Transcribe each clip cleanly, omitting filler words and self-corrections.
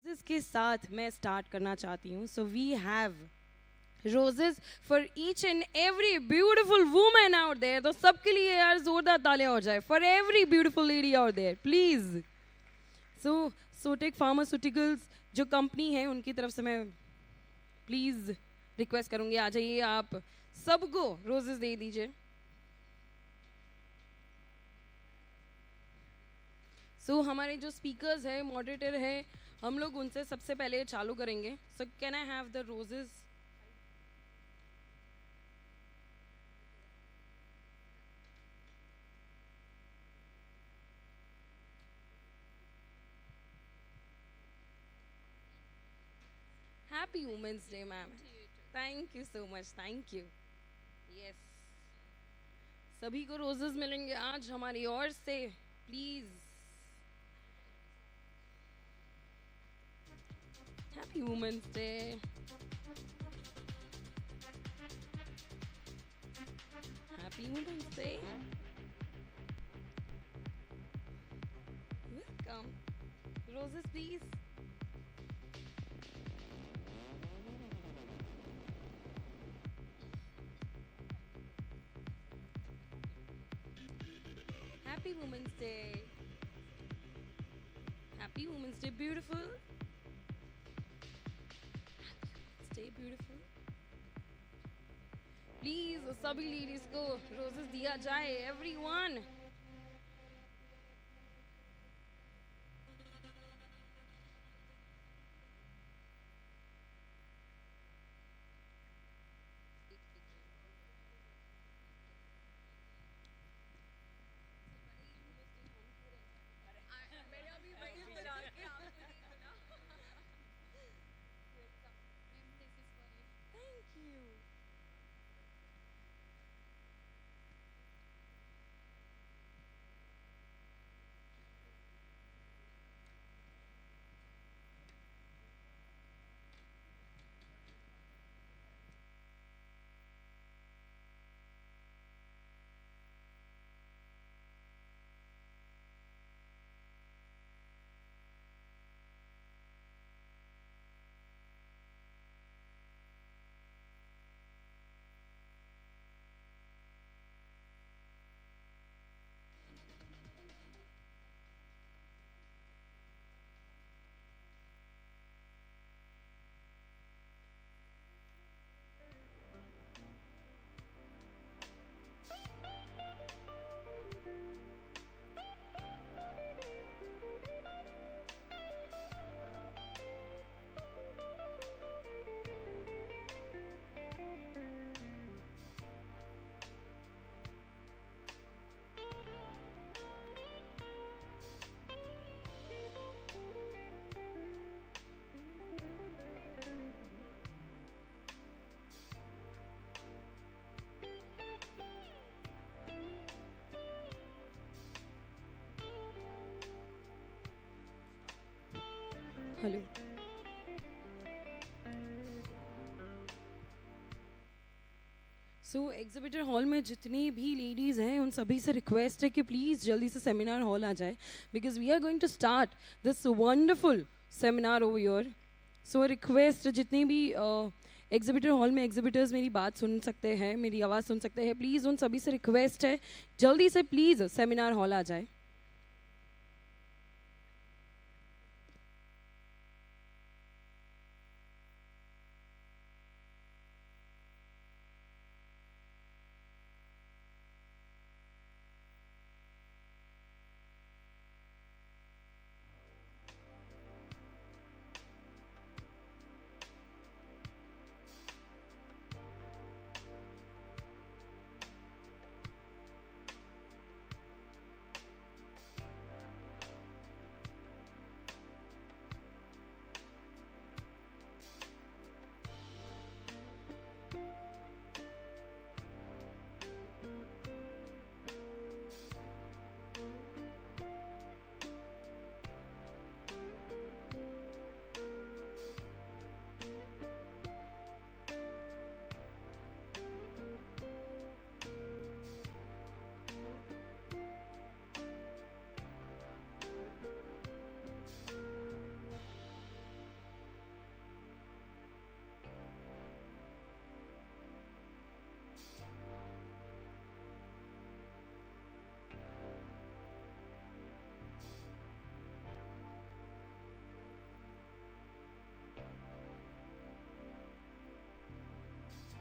जिसके साथ मैं स्टार्ट करना चाहती हूँ. So we have roses for each and every beautiful woman out there. तो सबके लिए यार जोरदार तालियां हो जाए. For every beautiful lady out there, please. So Sotek Pharmaceuticals जो कंपनी है उनकी तरफ से मैं प्लीज रिक्वेस्ट करूंगी, आ जाइए आप सबको रोजेस दे दीजिए. सो हमारे जो स्पीकर्स है, मॉडरेटर है, हम लोग उनसे सबसे पहले चालू करेंगे. So can I have the roses? Happy women's day ma'am. Thank you so much, thank you. Yes, सभी को रोजेस मिलेंगे आज हमारी ओर से. Please, happy women's day. Happy women's day. Welcome. Roses please. Happy women's day. Happy women's day beautiful. Stay beautiful. Please सभी ladies को रोजेस दिया जाए. Everyone. Thank you. Hello. So exhibitor hall में जितनी भी लेडीज़ हैं उन सभी से रिक्वेस्ट है कि प्लीज़ जल्दी से सेमिनार हॉल आ जाए, because we are going to start this wonderful seminar over your. So request, जितनी भी एग्जिबिटर हॉल में एग्जिबिटर्स मेरी बात सुन सकते हैं, मेरी आवाज़ सुन सकते हैं, प्लीज़ उन सभी से रिक्वेस्ट है जल्दी से प्लीज़ सेमिनार हॉल आ जाए.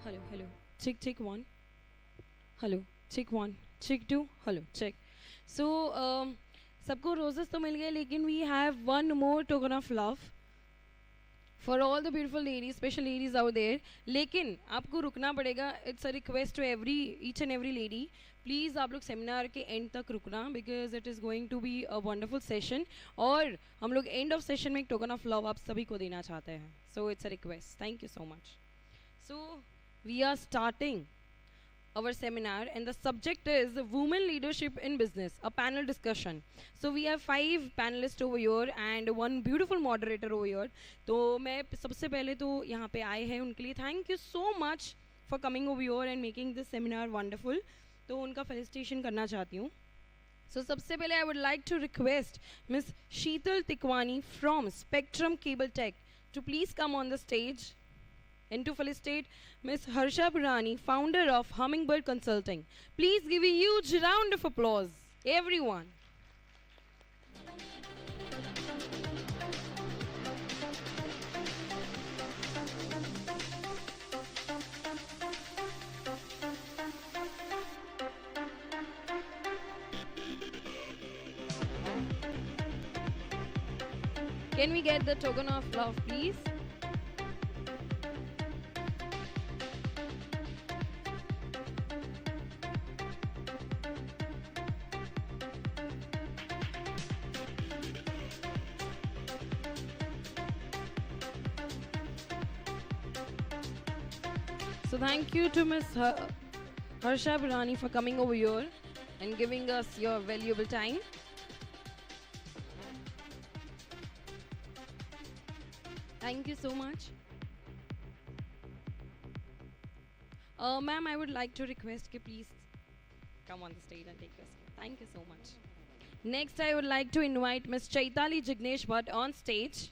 Hello, hello. Check, check one. Hello. Check one. Check two. Hello. Check. So, सबको roses तो मिल गए लेकिन we have one more token of love for all the beautiful ladies, special ladies out there. लेकिन आपको रुकना पड़ेगा. It's a request to each and every lady. Please आप लोग सेमिनार के एंड तक रुकना because it is going to be a wonderful session और हम लोग एंड ऑफ सेशन में एक टोकन ऑफ लव आप सभी को देना चाहते हैं. So it's a request. Thank you so much. So we are starting our seminar and the subject is women leadership in business, a panel discussion. So we have 5 panelists over here and one beautiful moderator over here. तो मैं सबसे पहले तो यहाँ पे आए हैं उनके लिए thank you so much for coming over here and making this seminar wonderful. तो उनका felicitation करना चाहती हूँ. So सबसे पहले I would like to request Miss Sheetal Tikwani from Spectrum Cable Tech to please come on the stage. And to felicitate Ms. Harsha Purani, founder of Hummingbird Consulting. Please give a huge round of applause, everyone. Can we get the token of love, please? So thank you to Ms. Harsha Purani for coming over here and giving us your valuable time. Thank you so much. Ma'am, I would like to request you please come on the stage and take your seat. Thank you so much. Next, I would like to invite Ms. Chaitali Jignesh Bhatt on stage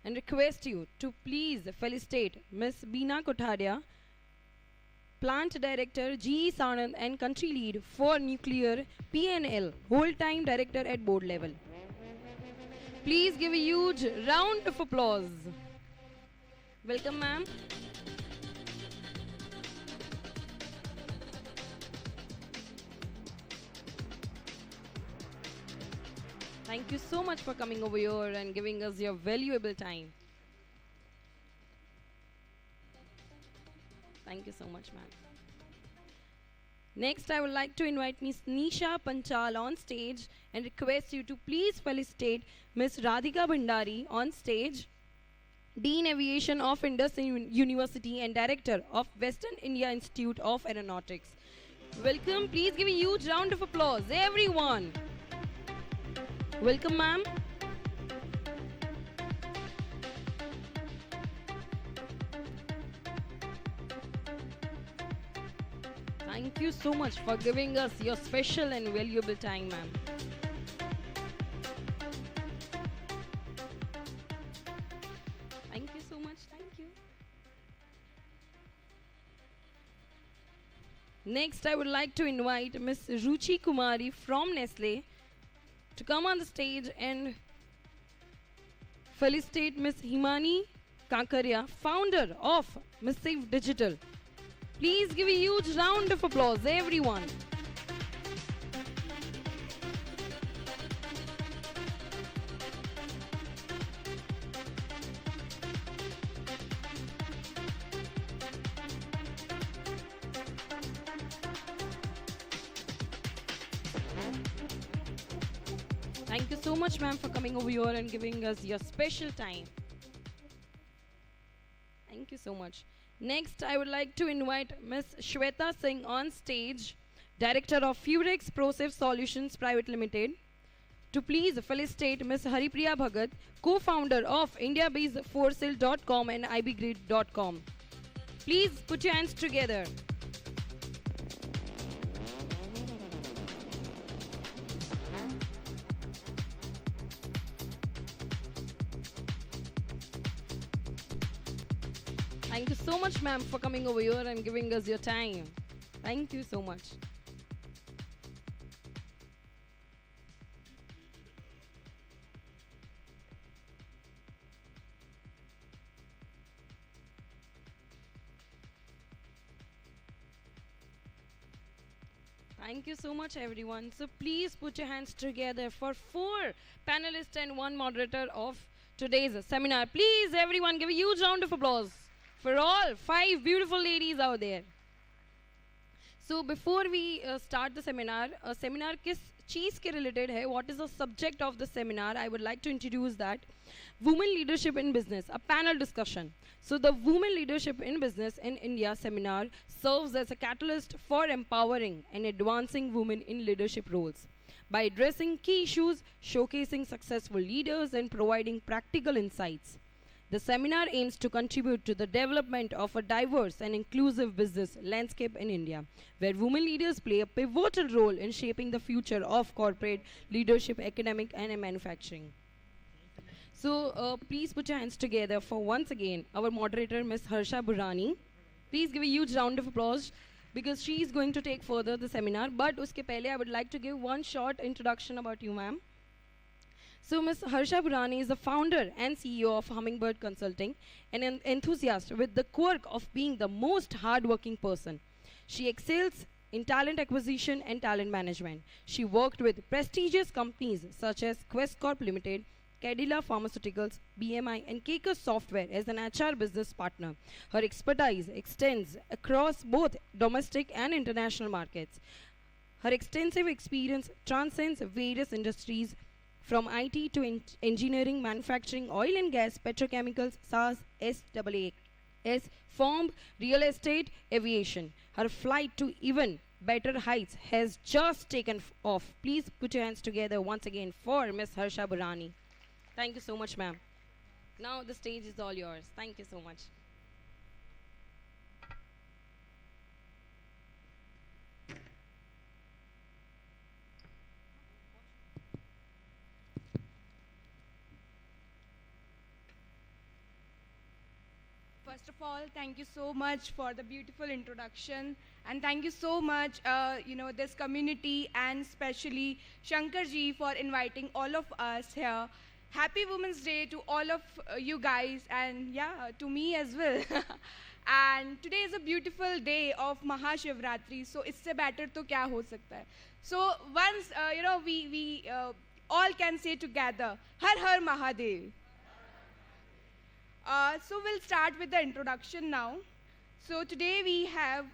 and request you to please felicitate Ms. Beena Kotaria, Plant Director, GE Sanand and Country Lead for Nuclear PNL, Whole-Time Director at Board Level. Please give a huge round of applause. Welcome, ma'am. Thank you so much for coming over here and giving us your valuable time. Thank you so much, ma'am. Next, I would like to invite Ms. Nisha Panchal on stage and request you to please felicitate Ms. Radhika Bhandari on stage, Dean Aviation of Indus University and Director of Western India Institute of Aeronautics. Welcome. Please give a huge round of applause, everyone. Welcome, ma'am. Thank you so much for giving us your special and valuable time, ma'am. Thank you so much. Thank you. Next, I would like to invite Ms. Ruchi Kumari from Nestle to come on the stage and felicitate Ms. Himani Kakaria, founder of Missive Digital. Please give a huge round of applause, everyone. Thank you so much, ma'am, for coming over here and giving us your special time. Thank you so much. Next, I would like to invite Ms. Shweta Singh on stage, Director of Furex ProSafe Solutions Private Limited, to please felicitate Ms. Haripriya Bhagat, co-founder of India-based forsale.com and ibgrid.com. Please put your hands together. Thank you so much, ma'am, for coming over here and giving us your time. Thank you so much. Thank you so much, everyone. So please put your hands together for four panelists and one moderator of today's seminar. Please, everyone, give a huge round of applause for all five beautiful ladies out there. So before we start the seminar किस चीज़ के related है? What is the subject of the seminar? I would like to introduce that. Women Leadership in Business, a panel discussion. So the Women Leadership in Business in India seminar serves as a catalyst for empowering and advancing women in leadership roles. By addressing key issues, showcasing successful leaders, and providing practical insights. The seminar aims to contribute to the development of a diverse and inclusive business landscape in India, where women leaders play a pivotal role in shaping the future of corporate leadership, academic, and manufacturing. So please put your hands together for once again our moderator, Ms. Harsha Burani. Please give a huge round of applause because she is going to take further the seminar. But uske pehle, I would like to give one short introduction about you, ma'am. So Ms. Harsha Burani is the founder and CEO of Hummingbird Consulting and an enthusiast with the quirk of being the most hardworking person. She excels in talent acquisition and talent management. She worked with prestigious companies such as Quest Corp Limited, Cadila Pharmaceuticals, BMI, and Keker Software as an HR business partner. Her expertise extends across both domestic and international markets. Her extensive experience transcends various industries from IT to engineering, manufacturing, oil and gas, petrochemicals, SaaS, SaaS, firm, real estate, aviation. Her flight to even better heights has just taken off. Please put your hands together once again for Ms. Harsha Burani. Thank you so much, ma'am. Now the stage is all yours. Thank you so much. First of all, thank you so much for the beautiful introduction, and thank you so much, this community and especially Shankar ji for inviting all of us here. Happy Women's Day to all of you guys, and yeah, to me as well. And today is a beautiful day of Mahashivratri, so इससे better तो क्या हो सकता है? So once we all can say together, Har Har Mahadev. So we'll start with the introduction now. So today we have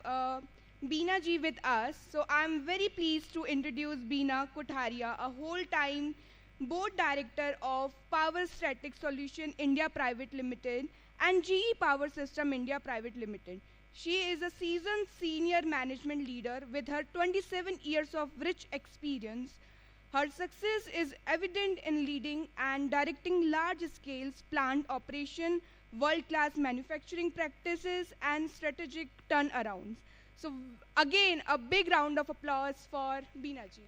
Beena ji with us. So I'm very pleased to introduce Beena Kothariya, a whole-time board director of Power Static Solution India Private Limited and GE Power System India Private Limited. She is a seasoned senior management leader with her 27 years of rich experience. Her success is evident in leading and directing large-scale plant operation, world-class manufacturing practices, and strategic turnarounds. So again, a big round of applause for Beena ji.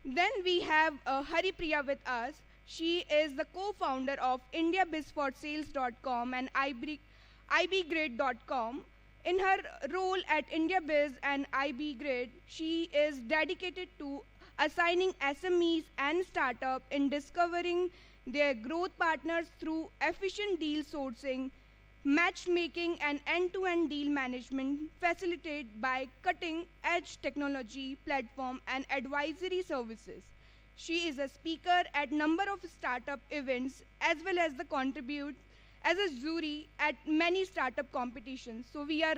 Then we have Haripriya with us. She is the co-founder of IndiaBizForSales.com and IBGrid.com. In her role at IndiaBiz and IBGrid, she is dedicated to assigning SMEs and startups in discovering their growth partners through efficient deal sourcing, matchmaking, and end-to-end deal management facilitated by cutting-edge technology platform and advisory services. She is a speaker at number of startup events as well as the contribute as a jury at many startup competitions. So we are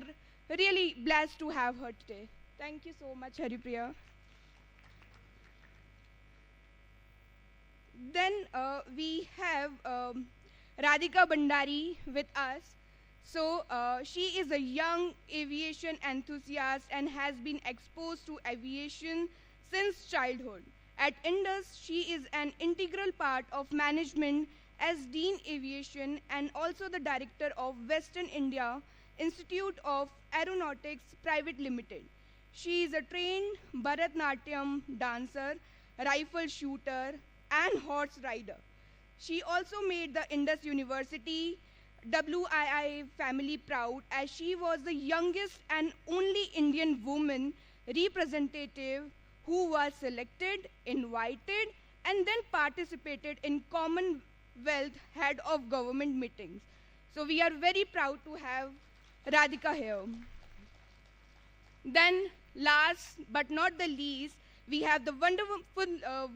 really blessed to have her today. Thank you so much, Haripriya. Then we have Radhika Bandari with us. So she is a young aviation enthusiast and has been exposed to aviation since childhood. At Indus, she is an integral part of management as Dean Aviation and also the director of Western India Institute of Aeronautics Private Limited. She is a trained Bharatnatyam dancer, rifle shooter, and horse rider. She also made the Indus University WII family proud as she was the youngest and only Indian woman representative who was selected, invited, and then participated in Commonwealth Head of Government meetings. So we are very proud to have Radhika here. Then, last but not the least, we have the wonderful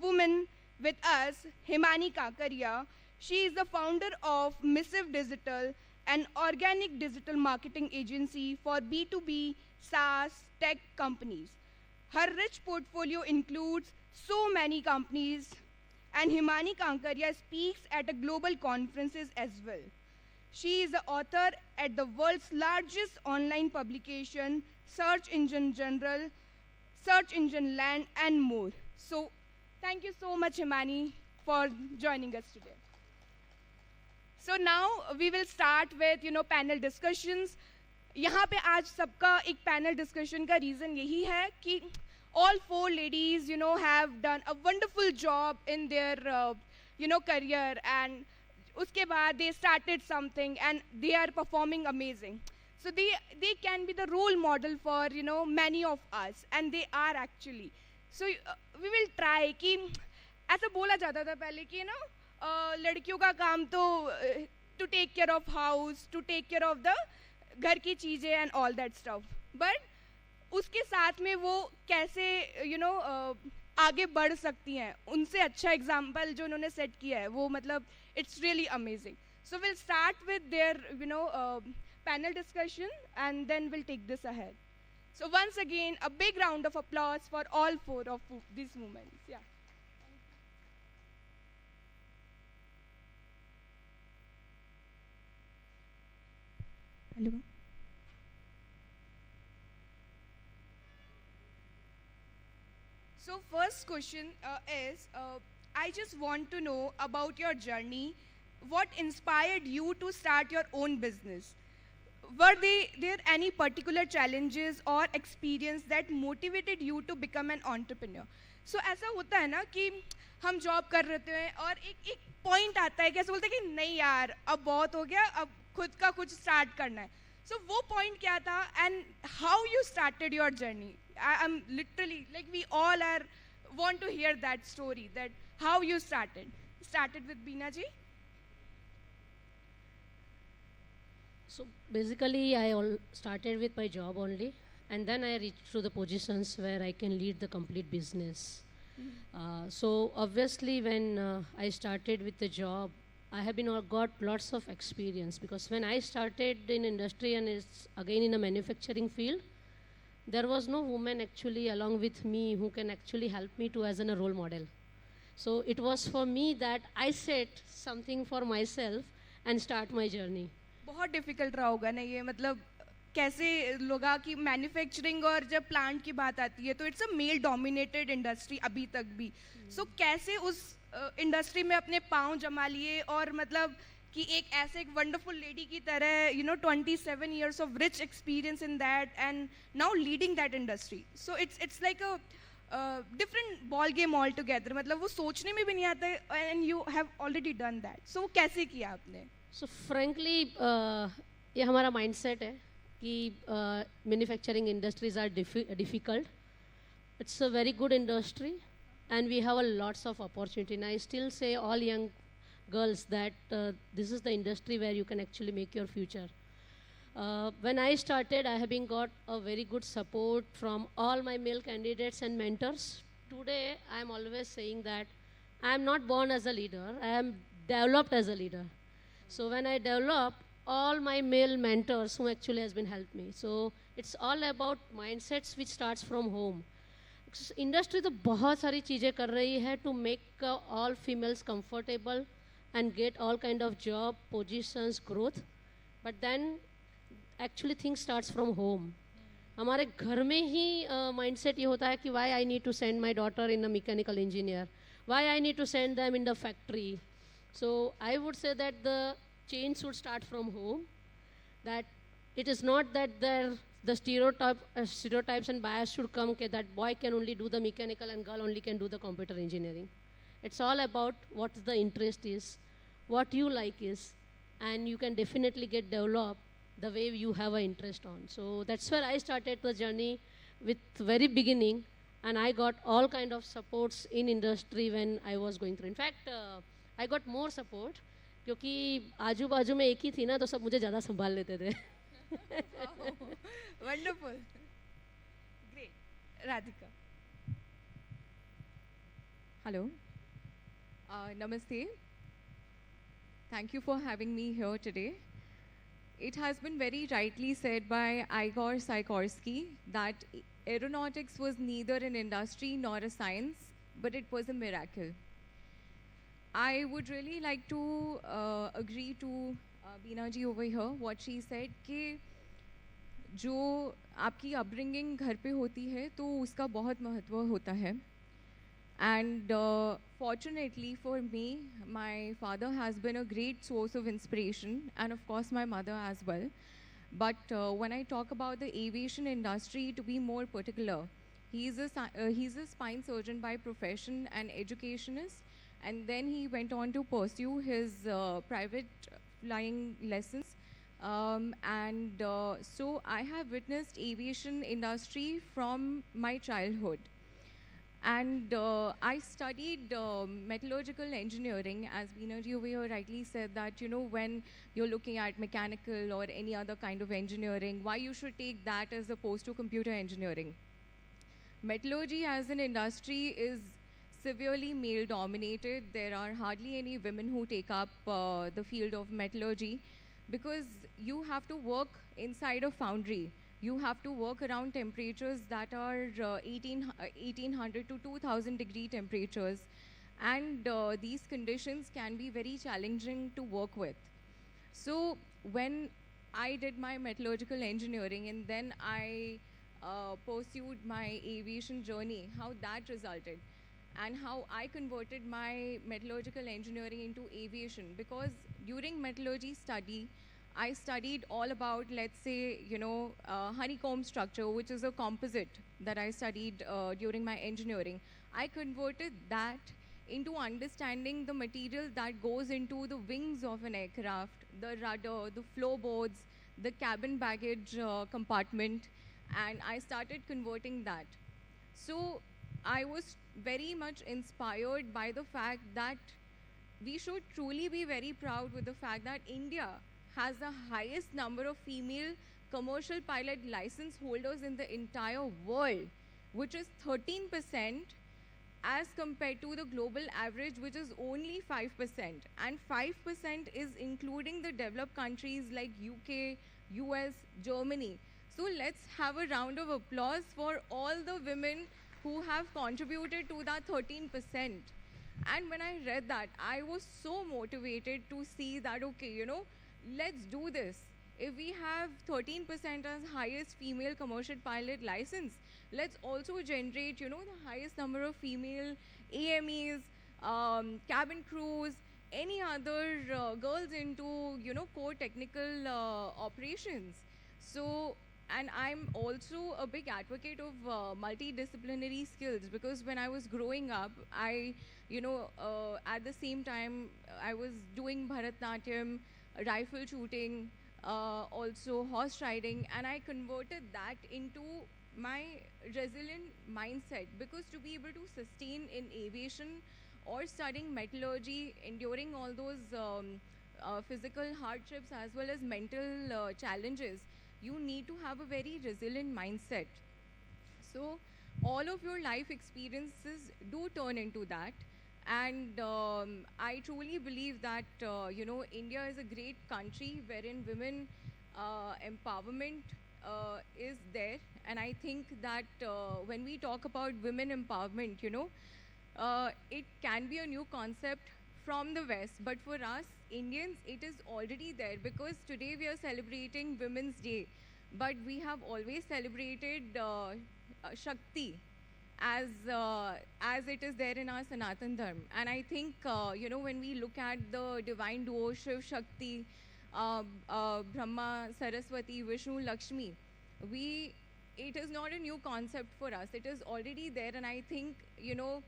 woman with us, Himani Kakaria. She is the founder of Missive Digital, an organic digital marketing agency for B2B SaaS tech companies. Her rich portfolio includes so many companies, and Himani Kankaria speaks at a global conferences as well. She is the author at the world's largest online publication, Search Engine General, Search Engine Land, and more. So, thank you so much, Himani, for joining us today. So now we will start with panel discussions. यहाँ पे आज सबका एक panel discussion का reason यही है कि all four ladies have done a wonderful job in their career, and उसके बाद they started something and they are performing amazing. So they can be the role model for many of us, and they are actually. So we will try कि ऐसा बोला जाता था पहले कि लड़कियों का काम तो to take care of house, to take care of the घर की चीज़ें and all that stuff. But उसके साथ में वो कैसे आगे बढ़ सकती हैं, उनसे अच्छा एग्जाम्पल जो उन्होंने सेट किया है वो मतलब it's really amazing. So we'll start with their panel discussion, and then we'll take this ahead. So once again, a big round of applause for all four of these women. Yeah. Hello. So first question is, I just want to know about your journey. What inspired you to start your own business? Were there any particular challenges or experience that motivated you to become an entrepreneur? So ऐसा होता है ना कि हम job कर रहे हैं और एक पॉइंट आता है कि ऐसा बोलते हैं कि नहीं यार अब बहुत हो गया, अब खुद का कुछ स्टार्ट करना है. So वो पॉइंट क्या था, and how you started your journey? I'm literally like we all are want to hear that story, that how you started. Started with Beena ji. So basically, I started with my job only, and then I reached to the positions where I can lead the complete business. So obviously, when I started with the job, I have got lots of experience, because when I started in industry and it's again in a manufacturing field, there was no woman actually along with me who can actually help me to as a role model. So it was for me that I set something for myself and start my journey. बहुत difficult रहा होगा ना ये, मतलब कैसे लोगा कि manufacturing और जब प्लांट की बात आती है तो it's a male dominated industry अभी तक भी. सो कैसे उस इंडस्ट्री में अपने पाँव जमा लिए और मतलब कि एक ऐसे एक वंडरफुल लेडी की तरह 27 years of rich experience in that and now leading that industry. So it's like a different ball game altogether. मतलब वो सोचने में भी नहीं आता है and you have already done that. So वो कैसे किया आपने? So frankly, ये हमारा mindset है कि manufacturing industries are difficult. It's a very good industry and we have a lots of opportunity. And I still say all young girls that this is the industry where you can actually make your future. When I started, I have been got a very good support from all my male candidates and mentors. Today, I am always saying that I am not born as a leader, I am developed as a leader. So when I developed, all my male mentors who actually has been helped me. So it's all about mindsets which starts from home. Industry तो बहुत सारी चीज़ें कर रही है to make all females comfortable and get all kind of job, positions, growth. But then actually things starts from home. हमारे घर में ही mindset ये होता है कि why I need to send my daughter in a mechanical engineer, why I need to send them in the factory. So I would say that the change should start from home. That it is not that the stereotypes and bias should come that boy can only do the mechanical and girl only can do the computer engineering. It's all about what the interest is, what you like is, and you can definitely get developed the way you have an interest on. So that's where I started the journey with very beginning, and I got all kind of supports in industry when I was going through. In fact, I got more support क्योंकि आजू बाजू में एक ही थी ना, तो सब मुझे ज़्यादा संभाल लेते थे. Wonderful. Radhika. Hello. Namaste. Thank you for having me here today. It has been very rightly said by Igor Sikorsky that aeronautics was neither an industry nor a science, but it was a miracle. I would really like to agree to Beena ji over here, what she said कि जो आपकी upbringing घर पे होती है तो उसका बहुत महत्व होता है. And fortunately for me, my father has been a great source of inspiration, and of course my mother as well. But when I talk about the aviation industry, to be more particular, he's a spine surgeon by profession and educationist, and then he went on to pursue his private flying lessons. So I have witnessed aviation industry from my childhood. And I studied metallurgical engineering, as Beena ji over here rightly said that, you know, when you're looking at mechanical or any other kind of engineering, why you should take that as opposed to computer engineering. Metallurgy as an industry is severely male dominated. There are hardly any women who take up the field of metallurgy because you have to work inside a foundry. You have to work around temperatures that are 1800 to 2000 degree temperatures, and these conditions can be very challenging to work with. So when I did my metallurgical engineering and then I pursued my aviation journey, how that resulted and how I converted my metallurgical engineering into aviation, because during metallurgy study, I studied all about, let's say, you know, honeycomb structure, which is a composite that I studied during my engineering. I converted that into understanding the material that goes into the wings of an aircraft, the rudder, the floorboards, the cabin baggage compartment, and I started converting that. So I was very much inspired by the fact that we should truly be very proud with the fact that India has the highest number of female commercial pilot license holders in the entire world, which is 13% as compared to the global average, which is only 5%. And 5% is including the developed countries like UK, US, Germany. So let's have a round of applause for all the women who have contributed to that 13%. And when I read that, I was so motivated to see that, okay, you know, let's do this. If we have 13% as highest female commercial pilot license, let's also generate, you know, the highest number of female AMEs, cabin crews, any other girls into, you know, core technical operations. So, and I'm also a big advocate of multidisciplinary skills, because when I was growing up, I, you know, at the same time, I was doing Bharatnatyam, rifle shooting, also horse riding, and I converted that into my resilient mindset, because to be able to sustain in aviation or studying metallurgy, enduring all those physical hardships as well as mental challenges, you need to have a very resilient mindset. So all of your life experiences do turn into that. And I truly believe that, you know, India is a great country wherein women empowerment is there. And I think that when we talk about women empowerment, you know, it can be a new concept from the West. But for us, Indians, it is already there, because today we are celebrating Women's Day. But we have always celebrated Shakti as it is there in our Sanatan Dharma. And I think, you know, when we look at the divine duo, Shiv Shakti, Brahma, Saraswati, Vishnu, Lakshmi, it is not a new concept for us. It is already there. And I think, you know,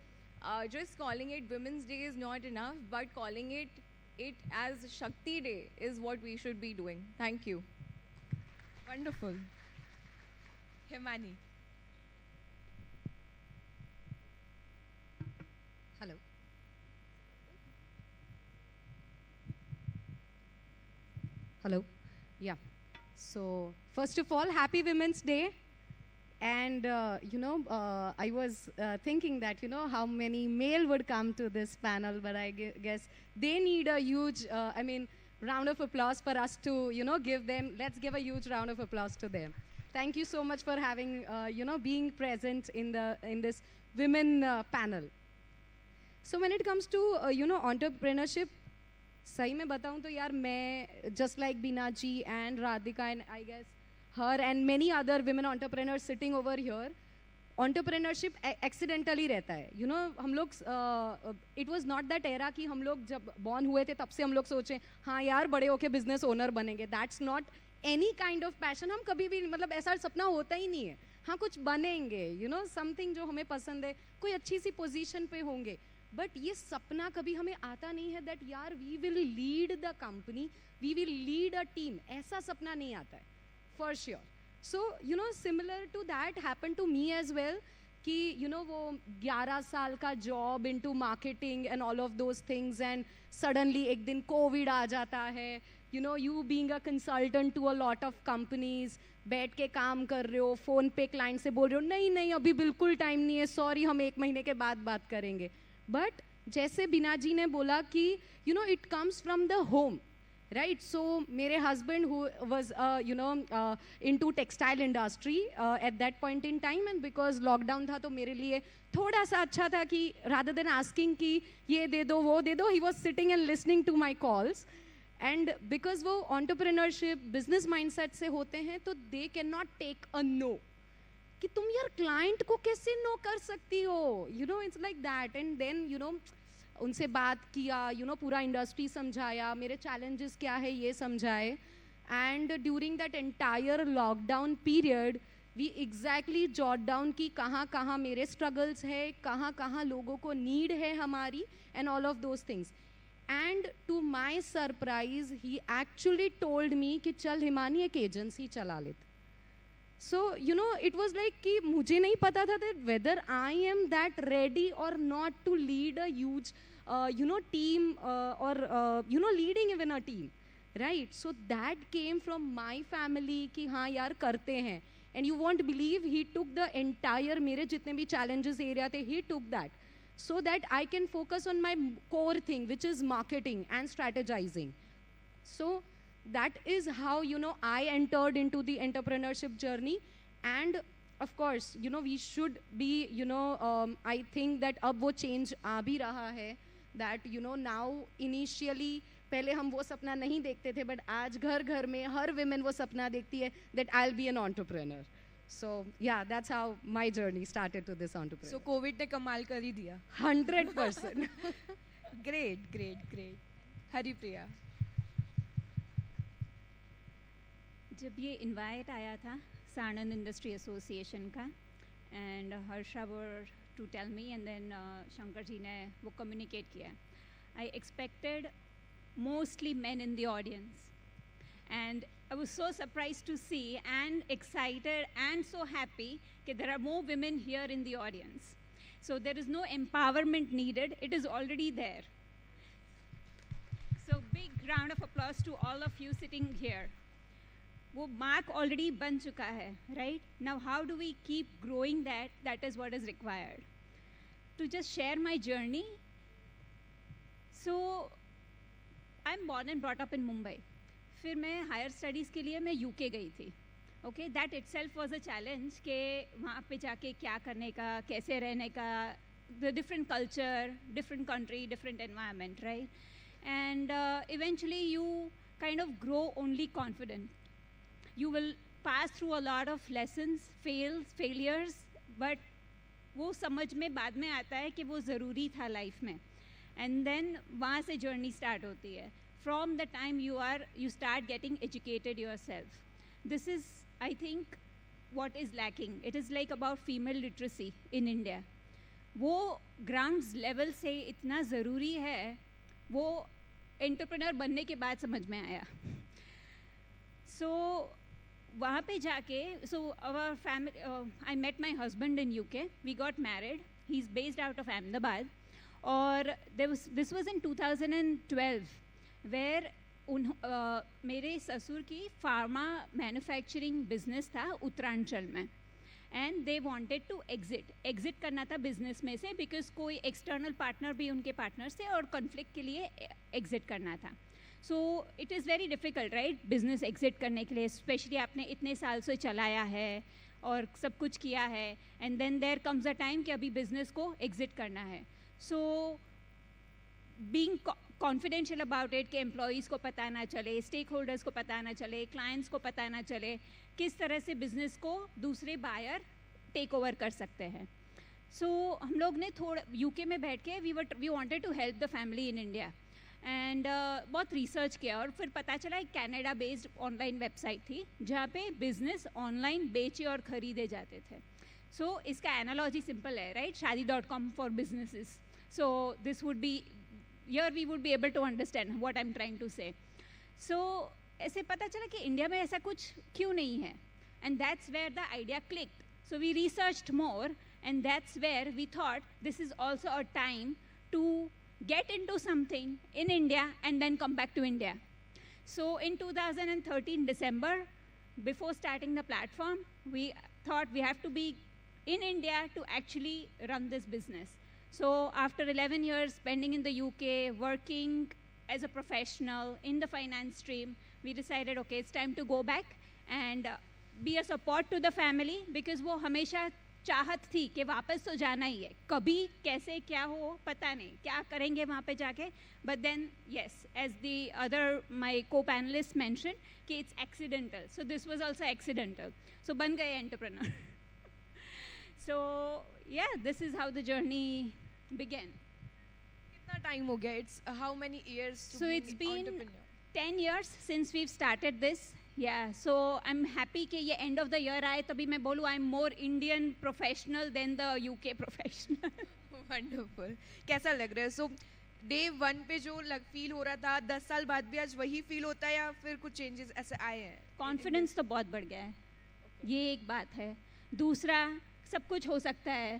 just calling it Women's Day is not enough, but calling it as Shakti Day is what we should be doing. Thank you. Wonderful. Himani. Hello. Hello. Yeah. So, first of all, happy Women's Day. And I was thinking that how many male would come to this panel, but I guess they need a huge, round of applause for us to give them. Let's give a huge round of applause to them. Thank you so much for having being present in this women panel. So when it comes to entrepreneurship, सही में बताऊं तो यार मैं just like Bina ji and Radhika and I guess her and many other women entrepreneurs sitting over here, entrepreneurship accidentally रहता है. हम लोग it was not that era कि हम लोग जब born हुए थे तब से हम लोग सोचें हाँ यार बड़े होके business owner बनेंगे. That's not any kind of passion. हम कभी भी मतलब ऐसा सपना होता ही नहीं है. हाँ कुछ बनेंगे, something जो हमें पसंद है, कोई अच्छी सी position पे होंगे. बट ये सपना कभी हमें आता नहीं है दैट यार we will lead the company, we will lead a team. ऐसा सपना नहीं आता है for sure. So similar to that happen to me as well कि वो 11 साल का job into marketing and all of those things and suddenly एक दिन कोविड आ जाता है. You being a consultant to a lot of companies, बैठ के काम कर रहे हो, फ़ोन पे क्लाइंट से बोल रहे हो नहीं अभी बिल्कुल टाइम नहीं है, सॉरी हम 1 महीने के बाद बात करेंगे. बट जैसे बिना जी ने बोला कि it comes from the home, right. So मेरे husband who was into textile industry at that point in time, and because lockdown था तो मेरे लिए थोड़ा सा अच्छा था कि रादर देन आस्किंग कि ये दे दो वो दे दो, he was sitting and listening to my calls. And because वो एंटरप्रेन्योरशिप बिजनेस माइंडसेट से होते हैं तो they can not take a no कि तुम यार क्लाइंट को कैसे नो कर सकती हो, it's like that. And then उनसे बात किया, पूरा इंडस्ट्री समझाया, मेरे चैलेंजेस क्या है ये समझाए. And during that entire lockdown period we exactly jot down कि कहाँ कहाँ मेरे स्ट्रगल्स है, कहाँ कहाँ लोगों को नीड है हमारी, and all of those things. And to my surprise he actually told me कि चल हिमानी एक एजेंसी चला लेते. So, it was like कि मुझे नहीं पता था that whether I am that ready or not to lead a huge, team or, leading even a team, right? So that came from my family कि हाँ यार करते हैं. And you won't believe he took the entire मेरे जितने भी challenges area थे, he took that so that I can focus on my core thing, which is marketing and strategizing. So that is how I entered into the entrepreneurship journey. And of course we should be I think that अब वो change आ भी रहा है that now initially पहले हम वो सपना नहीं देखते थे, but आज घर घर में हर women वो सपना देखती है that I'll be an entrepreneur. So yeah, that's how my journey started to this entrepreneur. So COVID ने कमाल कर ही दिया. 100%. Great. हरिप्रिया. जब ये इनवाइट आया था सानंद इंडस्ट्री एसोसिएशन का, and Harsha were to tell me and then Shankar ji ने वो कम्युनिकेट किया. I expected mostly men in the audience, and I was so surprised to see and excited and so happy कि there are more women here in the audience. So there is no empowerment needed, it is already there. So big round of applause to all of you sitting here. वो mark already बन चुका है, right. Now how do we keep growing that is what is required. To just share my journey. So I am born and brought up in Mumbai. फिर मैं higher studies के लिए मैं UK गई थी. Okay, that itself was a challenge कि वहाँ पे जाके क्या करने का, कैसे रहने का, the different culture, different country, different environment, right. And eventually you kind of grow only confident. You will pass through a lot of lessons, failures, but वो समझ में बाद में आता है कि वो ज़रूरी था लाइफ में. एंड देन वहाँ से जर्नी स्टार्ट होती है. From the time you start getting educated yourself. This is, I think, what is lacking. It is like about female literacy in India. वो ग्राउंड्स लेवल से इतना ज़रूरी है, वो एंटरप्रेन्योर बनने के बाद समझ में आया. सो वहाँ पे जाके, so our family, I met my husband in UK. We got married. He's based out of Ahmedabad. और this was in 2012, where मेरे ससुर की फार्मा मैन्युफैक्चरिंग बिजनेस था उत्तरांचल में. And they wanted to exit करना था बिजनेस में से, बिकॉज कोई एक्सटर्नल पार्टनर भी उनके पार्टनर्स थे और कॉन्फ्लिक्ट के लिए एग्जिट करना था. So it is very difficult right business exit करने के लिए, स्पेशली आपने इतने साल से चलाया है और सब कुछ किया है, and then there comes a time कि अभी बिजनेस को एग्जिट करना है. So being confidential about it कि एम्प्लॉयज़ को पता ना चले, स्टेक होल्डर्स को पता ना चले, क्लाइंट्स को पता ना चले, किस तरह से बिजनेस को दूसरे बायर टेक ओवर कर सकते हैं. सो हम लोग ने थोड़ा यूके में बैठ के we wanted to help the family in India, and बहुत रिसर्च किया और फिर पता चला एक कनाडा बेस्ड ऑनलाइन वेबसाइट थी जहाँ पे बिजनेस ऑनलाइन बेचे और ख़रीदे जाते थे. सो इसका एनालॉजी सिंपल है right, shaadi.com for businesses. So this would be here we would be able to understand what I'm trying to say. So ऐसे पता चला कि इंडिया में ऐसा कुछ क्यों नहीं है, and that's where the idea clicked. So we researched more, and that's where we thought this is also a time to get into something in India and then come back to India. So in 2013 December, before starting the platform, we thought we have to be in India to actually run this business. So after 11 years spending in the UK, working as a professional in the finance stream, we decided, okay, it's time to go back and be a support to the family, because वो हमेशा चाहत थी कि वापस तो जाना ही है, कभी कैसे क्या हो पता नहीं, क्या करेंगे वहाँ पे जाके. But then yes, as the other my co-panelists mentioned कि it's accidental, so this was also accidental. So बन गए entrepreneur. So yeah, this is how the journey began. कितना टाइम हो गया? It's how many years to So be it's been entrepreneur? 10 years since we've started this. Yeah, so I'm happy कि ये end of the year आए तभी मैं बोलूँ I'm more Indian professional than the UK professional. Wonderful. कैसा लग रहा है? सो डे 1 पे जो फील हो रहा था 10 साल बाद भी आज वही फील होता है या फिर कुछ चेंजेस ऐसे आए हैं? कॉन्फिडेंस तो बहुत बढ़ गया है, ये एक बात है. दूसरा, सब कुछ हो सकता है.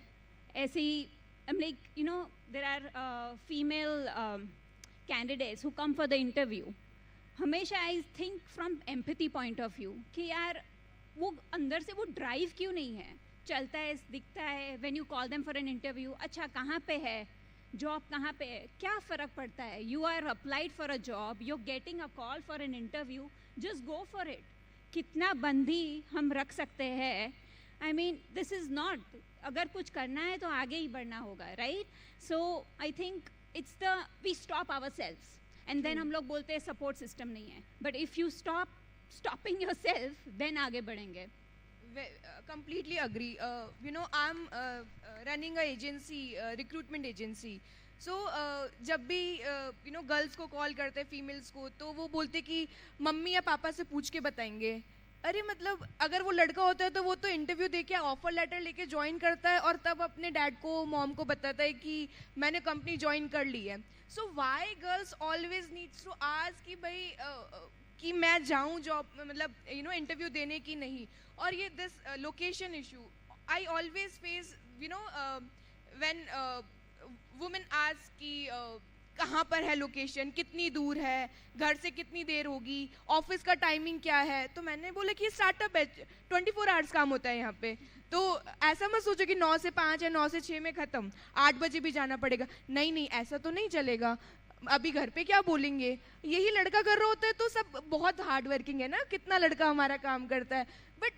ऐसे ही I'm like, you know, there are female candidates who come for the interview. हमेशा I think from empathy point of view कि यार वो अंदर से वो ड्राइव क्यों नहीं है, चलता है दिखता है. when you call them for an interview, अच्छा कहाँ पे है जॉब, कहाँ पे है, क्या फ़र्क पड़ता है. you are applied for a job, you're getting a call for an interview, just go for it. कितना बंदी हम रख सकते हैं. I mean, this is not, अगर कुछ करना है तो आगे ही बढ़ना होगा, right? So I think it's the we stop ourselves, and then हम लोग बोलते हैं support system नहीं है. But if you stop stopping yourself, then आगे बढ़ेंगे. Completely agree. You know, I'm running a agency, recruitment agency. So जब भी you know girls को call करते हैं females को, तो वो बोलते कि मम्मी या पापा से पूछ के बताएंगे. अरे मतलब अगर वो लड़का होता है तो वो तो इंटरव्यू दे के ऑफर लेटर लेके ज्वाइन करता है और तब अपने डैड को मॉम को बताता है कि मैंने कंपनी ज्वाइन कर ली है. So why girls always needs to ask कि भाई कि मैं जाऊं जॉब मतलब यू नो इंटरव्यू देने की नहीं. और ये this location issue I always face you know when women ask कि कहाँ पर है लोकेशन, कितनी दूर है, घर से कितनी देर होगी, ऑफिस का टाइमिंग क्या है. तो मैंने बोला कि स्टार्टअप है, 24 आवर्स काम होता है यहाँ पे. तो ऐसा मत सोचो कि 9 से 5 या 9 से 6 में ख़त्म, 8 बजे भी जाना पड़ेगा. नहीं नहीं, ऐसा तो नहीं चलेगा. अभी घर पे क्या बोलेंगे. यही लड़का कर रहा होता है तो सब बहुत हार्ड वर्किंग है ना, कितना लड़का हमारा काम करता है. बट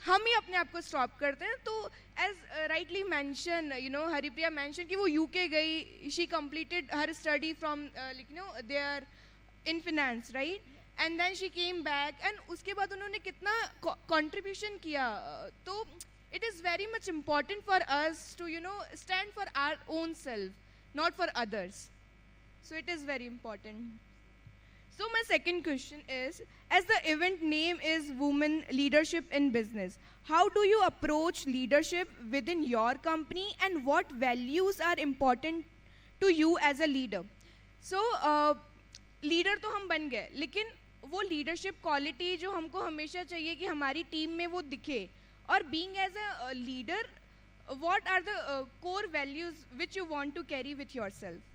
हम ही अपने आप को स्टॉप करते हैं. तो as rightly mention you know Haripriya mention कि वो यूके गई, she completed her study from like you know they are in finance right, and then she came back and उसके बाद उन्होंने कितना कंट्रीब्यूशन किया. तो it is very much important for us to you know stand for our own self, not for others. So it is very important. So my second question is, as the event name is Women Leadership in Business, how do you approach leadership within your company and what values are important to you as a leader? So leader तो हम बन गए, लेकिन वो leadership quality जो हमको हमेशा चाहिए कि हमारी टीम में वो दिखे. और being as a leader, what are the core values which you want to carry with yourself?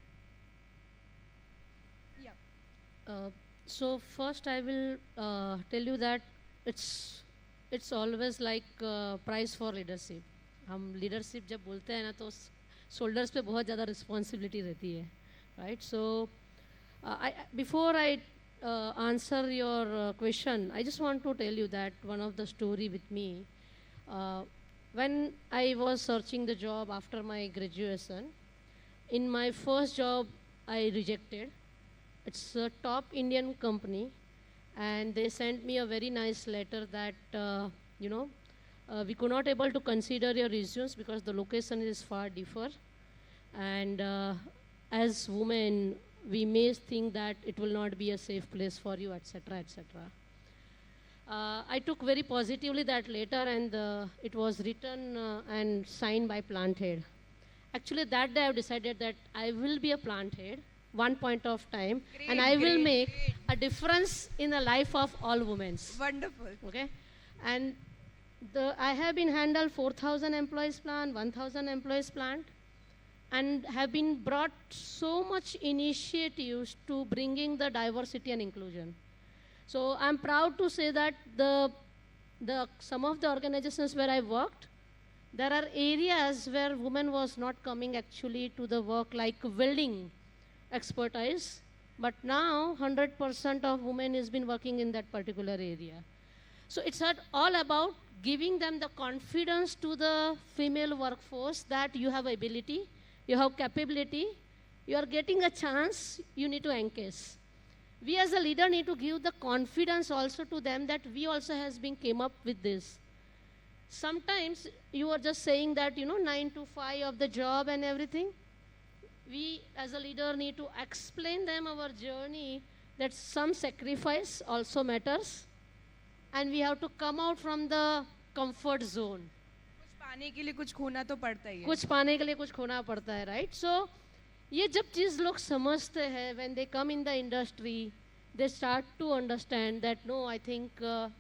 So first I will tell you that it's it's always like prize for leadership. हम leadership जब बोलते हैं ना तो shoulders पे बहुत ज़्यादा responsibility रहती है, right? So before I answer your question, I just want to tell you that one of the story with me. When I was searching the job after my graduation, in my first job I rejected. It's a top Indian company, and they sent me a very nice letter that we could not able to consider your resumes because the location is far differ, and as women we may think that it will not be a safe place for you, etc., etc. I took very positively that letter, and it was written and signed by plant head. Actually, that day I decided that I will be a plant head one point of time, and I will make a difference in the life of all women. Wonderful. Okay, and I have been handled 4,000 employees plant, 1,000 employees plant, and have been brought so much initiatives to bringing the diversity and inclusion. So I'm proud to say that some of the organizations where I worked, there are areas where women was not coming actually to the work, like welding expertise, but now 100% of women has been working in that particular area. So it's not all about giving them the confidence to the female workforce that you have ability, you have capability, you are getting a chance, you need to encash. We as a leader need to give the confidence also to them that we also has been came up with this. Sometimes you are just saying that 9 to 5 of the job and everything. We as a leader need to explain them our journey, that some sacrifice also matters, and we have to come out from the comfort zone. कुछ पाने के लिए कुछ खोना तो पड़ता ही है. कुछ पाने के लिए कुछ खोना पड़ता है, right? So ये जब चीज़ लोग समझते हैं, when they come in the industry, they start to understand that no, I think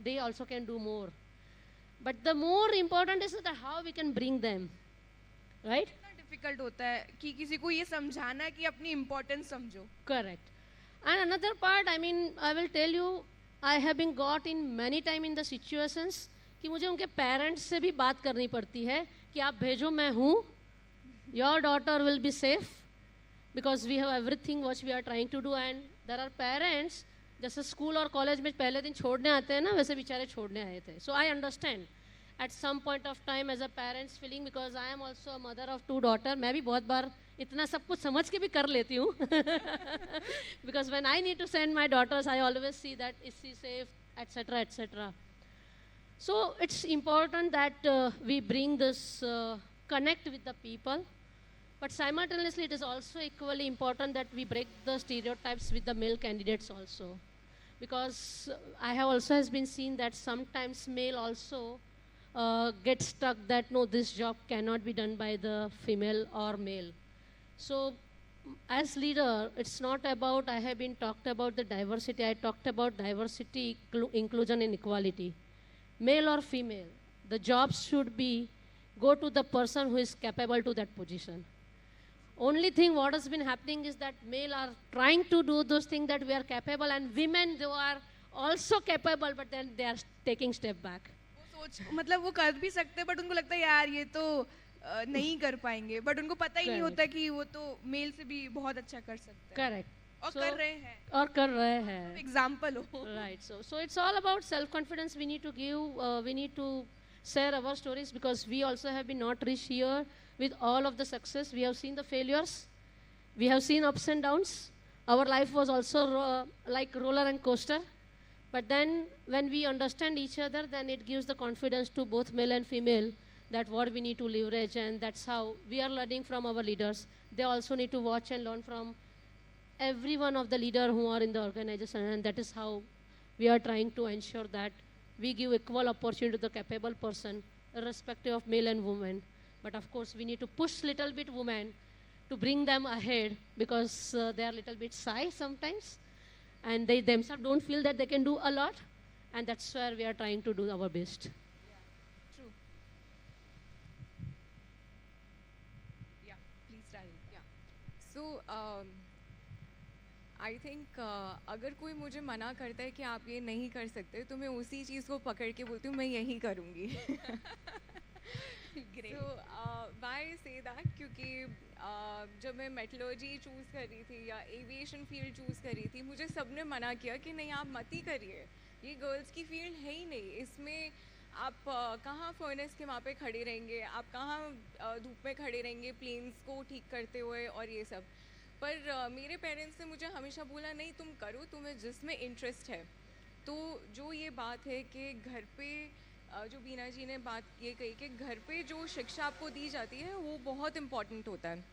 they also can do more. But the more important is that how we can bring them, right? कितना difficult होता है कि किसी को ये समझाना कि अपनी इम्पोर्टेंस समझो. Correct. And another part, I mean, I will tell you, I have been got in many time in the situations कि मुझे उनके पेरेंट्स से भी बात करनी पड़ती है कि आप भेजो, मैं हूँ, your daughter will be safe, because we have everything what we are trying to do, and there are parents जैसे स्कूल और कॉलेज में पहले दिन छोड़ने आते हैं ना, वैसे बेचारे छोड़ने आए थे. So I understand at some point of time as a parents feeling, because I am also a mother of 2 daughters. मैं भी बहुत बार इतना सब कुछ समझ के भी कर लेती हूँ because when I need to send my daughters, I always see that is she safe, etc., etc. So it's important that we bring this connect with the people, but simultaneously it is also equally important that we break the stereotypes with the male candidates also, because I have also has been seen that sometimes male also get stuck that no, this job cannot be done by the female or male. So as leader, it's not about, I have been talked about the diversity, I talked about diversity, inclusion and equality. Male or female, the jobs should be go to the person who is capable to that position. Only thing what has been happening is that male are trying to do those things that we are capable, and women they are also capable, but then they are taking step back. वो सोच मतलब वो कर भी सकते हैं, but उनको लगता है यार ये तो नहीं कर पाएंगे, बट उनको पता ही नहीं होता कि वो तो मेल से भी बहुत अच्छा कर सकते हैं. Correct. और So- कर रहे हैं. और कर रहे हैं. एग्जाम्पल हो. Right. So it's all about self-confidence. We need to give, we need to share our stories, because we also have been not reached here with all of the success. We have seen the failures. We have seen ups and downs. Our life was also like roller and coaster. But then when we understand each other, then it gives the confidence to both male and female that what we need to leverage, and that's how we are learning from our leaders. They also need to watch and learn from every one of the leader who are in the organization, and that is how we are trying to ensure that we give equal opportunity to the capable person, irrespective of male and woman. But of course, we need to push little bit women to bring them ahead, because they are little bit shy sometimes, and they themselves don't feel that they can do a lot, and that's where we are trying to do our best. True. Yeah, please, Rahul. So I think अगर कोई मुझे मना करता है कि आप ये नहीं कर सकते, तो मैं उसी चीज़ को पकड़ के बोलती हूँ मैं यही करूँगी. So why say that? क्योंकि जब मैं मेटलर्जी चूज़ कर रही थी या एविएशन फील्ड चूज़ कर रही थी, मुझे सबने मना किया कि नहीं आप मत ही करिए, ये गर्ल्स की फील्ड है ही नहीं, इसमें आप कहाँ फर्नेस के वहाँ पे खड़े रहेंगे, आप कहाँ धूप में खड़े रहेंगे प्लेन्स को ठीक करते हुए और ये सब. पर मेरे पेरेंट्स ने मुझे हमेशा बोला नहीं तुम करो, तुम्हें जिसमें इंटरेस्ट है. तो जो ये बात है कि घर पे जो बीना जी ने बात ये कही कि घर पे जो शिक्षा आपको दी जाती है वो बहुत इम्पॉर्टेंट होता है.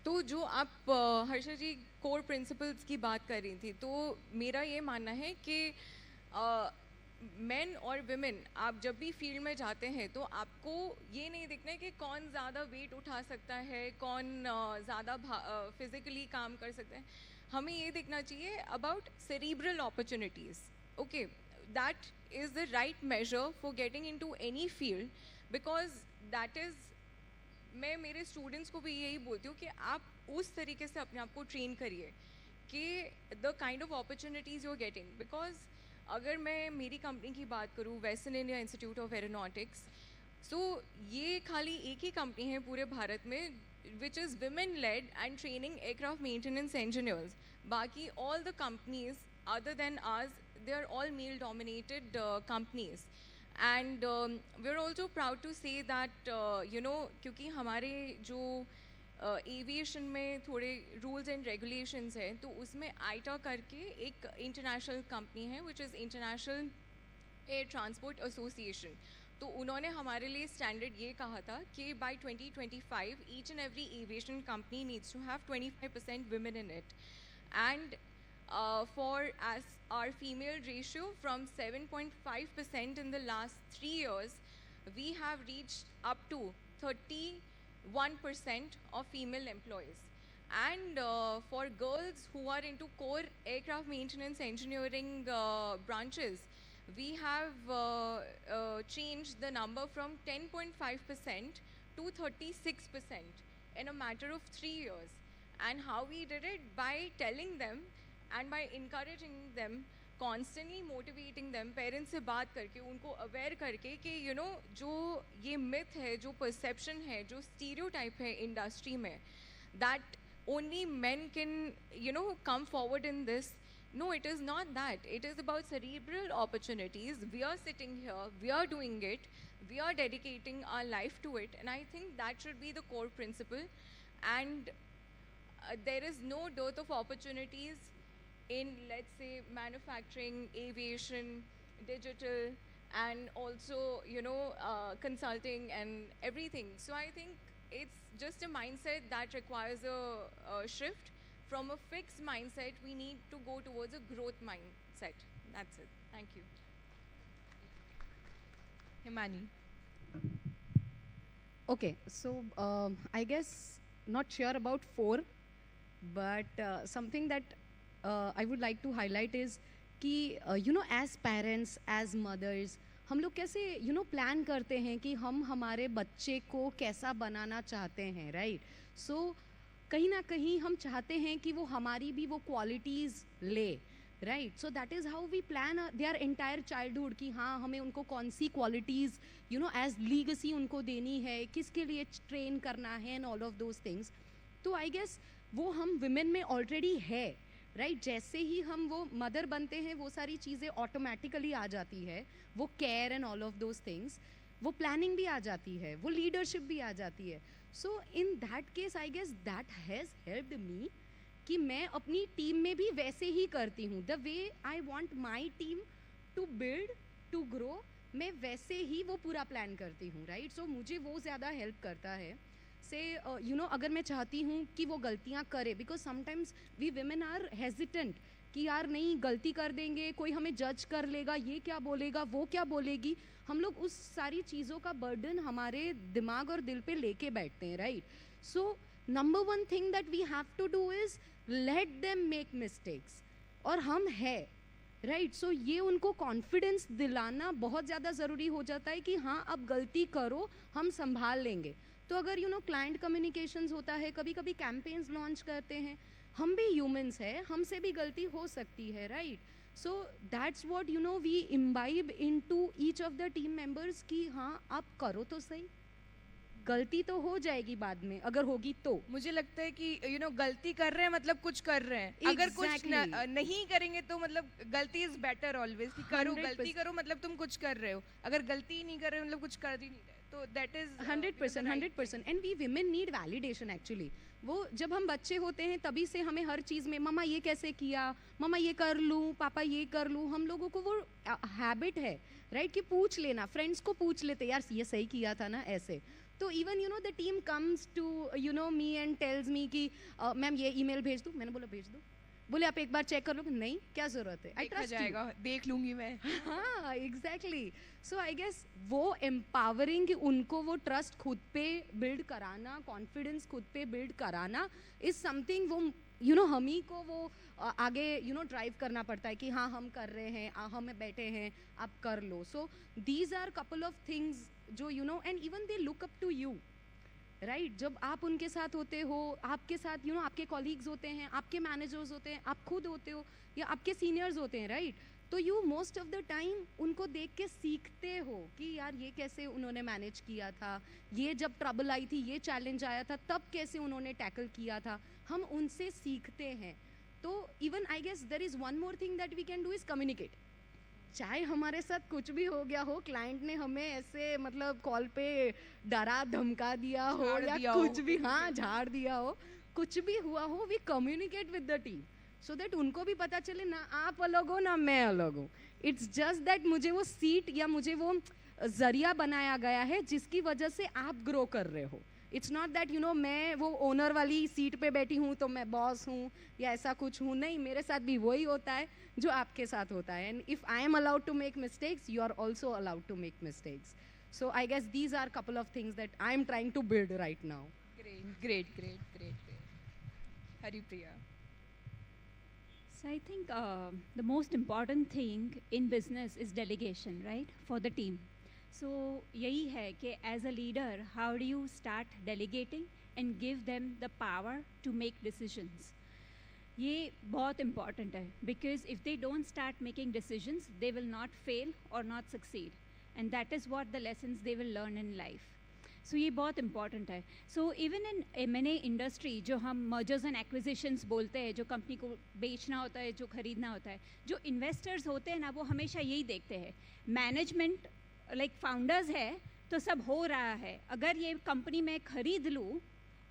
तो जो आप हर्षा जी कोर प्रिंसिपल्स की बात कर रही थी, तो मेरा ये मानना है कि मेन और विमेन आप जब भी फील्ड में जाते हैं तो आपको ये नहीं देखना है कि कौन ज़्यादा वेट उठा सकता है, कौन ज़्यादा फिज़िकली काम कर सकता है. हमें ये देखना चाहिए about cerebral opportunities. Okay, that is the right major for getting into any field, because that is, मैं मेरे स्टूडेंट्स को भी यही बोलती हूँ कि आप उस तरीके से अपने आप को ट्रेन करिए कि the kind of opportunities you are getting. Because अगर मैं मेरी कंपनी की बात करूँ, western India institute of aeronautics, so ये खाली एक ही कंपनी है पूरे भारत में which is women led and training aircraft maintenance engineers. बाकी all the companies other than ours, they are all male dominated companies. And we are also proud to say that you know, क्योंकि हमारे जो aviation में थोड़े rules and regulations हैं, तो उसमें आईटा करके एक इंटरनेशनल कंपनी है which is international air transport association. तो उन्होंने हमारे लिए स्टैंडर्ड ये कहा था कि by 2025 each and every aviation company needs to have 25% women in it. And for as our female ratio from 7.5% in the last 3 years, we have reached up to 31% of female employees. And for girls who are into core aircraft maintenance engineering branches, we have changed the number from 10.5% to 36% in a matter of 3 years. And how we did it? By telling them and by encouraging them, constantly motivating them, parents से बात करके उनको aware करके कि you know जो ये myth है, जो perception है, जो stereotype है industry में, that only men can you know come forward in this. No, it is not that. It is about cerebral opportunities. We are sitting here, we are doing it, we are dedicating our life to it, and I think that should be the core principle. And there is no dearth of opportunities in, let's say, manufacturing, aviation, digital, and also you know consulting and everything. So I think it's just a mindset that requires a shift. From a fixed mindset, we need to go towards a growth mindset. That's it. Thank you. Himani. Okay, so I guess not sure about 4, but something that I would like to highlight is कि you know as parents, as mothers, हम लोग कैसे you know plan करते हैं कि हम हमारे बच्चे को कैसा बनाना चाहते हैं, right? So कहीं ना कहीं हम चाहते हैं कि वो हमारी भी वो qualities ले, right? So that is how we plan their entire childhood कि हाँ हमें उनको कौन सी qualities you know as legacy उनको देनी है, किसके लिए train करना है and all of those things. तो I guess वो हम women में already है, राइट जैसे ही हम वो मदर बनते हैं वो सारी चीज़ें ऑटोमेटिकली आ जाती है, वो care and all of those things, वो प्लानिंग भी आ जाती है, वो लीडरशिप भी आ जाती है. So in that case I guess that has helped me कि मैं अपनी टीम में भी वैसे ही करती हूँ. The way I want my team to build to grow, मैं वैसे ही वो पूरा प्लान करती हूँ, राइट. सो मुझे वो ज़्यादा हेल्प करता है से यू नो अगर मैं चाहती हूँ कि वो गलतियाँ करे, because sometimes we women are hesitant कि यार नहीं गलती कर देंगे, कोई हमें जज कर लेगा, ये क्या बोलेगा, वो क्या बोलेगी. हम लोग उस सारी चीज़ों का बर्डन हमारे दिमाग और दिल पे लेके बैठते हैं, right. So number 1 thing that we have to do is let them make mistakes, और हम है, राइट. सो ये उनको कॉन्फिडेंस दिलाना बहुत ज़्यादा ज़रूरी हो जाता है कि हाँ अब गलती करो, हम संभाल लेंगे. तो अगर यू नो क्लाइंट कम्युनिकेशंस होता है, कभी कभी कैंपेन्स लॉन्च करते हैं, हम भी ह्यूमंस है, हमसे भी गलती हो सकती है, right? So that's what you know we imbibe into each of the team members कि हाँ आप करो तो सही, गलती तो हो जाएगी बाद में अगर होगी तो। मुझे लगता है कि गलती कर रहे हैं मतलब कुछ कर रहे हैं। अगर कुछ Exactly. नहीं करेंगे तो मतलब गलती इज बेटर ऑलवेज, कि करो, 100% गलती करो मतलब तुम कुछ कर रहे हो, अगर गलती ही नहीं कर रहे हो मतलब कुछ कर ही नहीं रहे, तो that is 100%, 100%। And we women need validation actually. वो जब हम बच्चे होते हैं तभी से हमें हर चीज़ में मम्मा ये कैसे किया, मम्मा ये कर लूँ, पापा ये कर लूँ, हम लोगों को वो हैबिट है, राइट? कि पूछ लेना, फ्रेंड्स को पूछ लेते यार ये सही किया था ना, ऐसे। तो even the team comes to me and tells me कि मैम ये ईमेल भेज दूँ, मैंने बोला भेज दो, बोले आप एक बार चेक कर लो, नहीं क्या ज़रूरत है, आई देखा ट्रस्ट जाएगा, देख लूंगी मैं। हाँ एग्जैक्टली। सो आई गेस वो एम्पावरिंग, उनको वो ट्रस्ट खुद पे बिल्ड कराना, कॉन्फिडेंस खुद पे बिल्ड कराना इज समथिंग वो हम ही को वो आगे ड्राइव करना पड़ता है कि हाँ हम कर रहे हैं, हम बैठे हैं, आप कर लो। So these are couple of things जो and even they look up to you, right? जब आप उनके साथ होते हो, आपके साथ आपके कॉलीग्स होते हैं, आपके मैनेजर्स होते हैं, आप खुद होते हो या आपके सीनियर्स होते हैं, राइट? तो you most of the time उनको देख के सीखते हो कि यार ये कैसे उन्होंने मैनेज किया था, ये जब ट्रबल आई थी, ये चैलेंज आया था, तब कैसे उन्होंने टैकल किया था, हम उनसे सीखते हैं। तो even I guess there is one more thing that we can do is communicate. चाहे हमारे साथ कुछ भी हो गया हो, क्लाइंट ने हमें ऐसे मतलब कॉल पे डरा धमका दिया हो झाड़ या दिया कुछ हो। भी, हाँ झाड़ दिया हो, कुछ भी हुआ हो, we communicate with the team so that उनको भी पता चले ना आप अलग हो ना मैं अलग हूँ। इट्स जस्ट दैट मुझे वो सीट या मुझे वो जरिया बनाया गया है जिसकी वजह से आप ग्रो कर रहे हो। इट्स नॉट दैट मैं वो ओनर वाली सीट पे बैठी हूँ तो मैं बॉस हूँ या ऐसा कुछ हूँ, नहीं, मेरे साथ भी वही होता है जो आपके साथ होता है। And if I am allowed to make mistakes, you are also allowed to make mistakes. So I guess these are couple of things that I am trying to build right now. Great great great great. Haripriya. So I think the most important thing in business is delegation, right, for the team. So यही है कि as a leader, how do you start delegating and give them the power to make decisions? ये बहुत important है because if they don't start making decisions, they will not fail or not succeed, and that is what the lessons they will learn in life. So ये बहुत important है. So even in M&A industry, जो हम mergers and acquisitions बोलते हैं, जो company को बेचना होता है, जो खरीदना होता है, जो इन्वेस्टर्स होते हैं ना, वो हमेशा यही देखते हैं, मैनेजमेंट लाइक फाउंडर्स है तो सब हो रहा है, अगर ये कंपनी मैं खरीद लूँ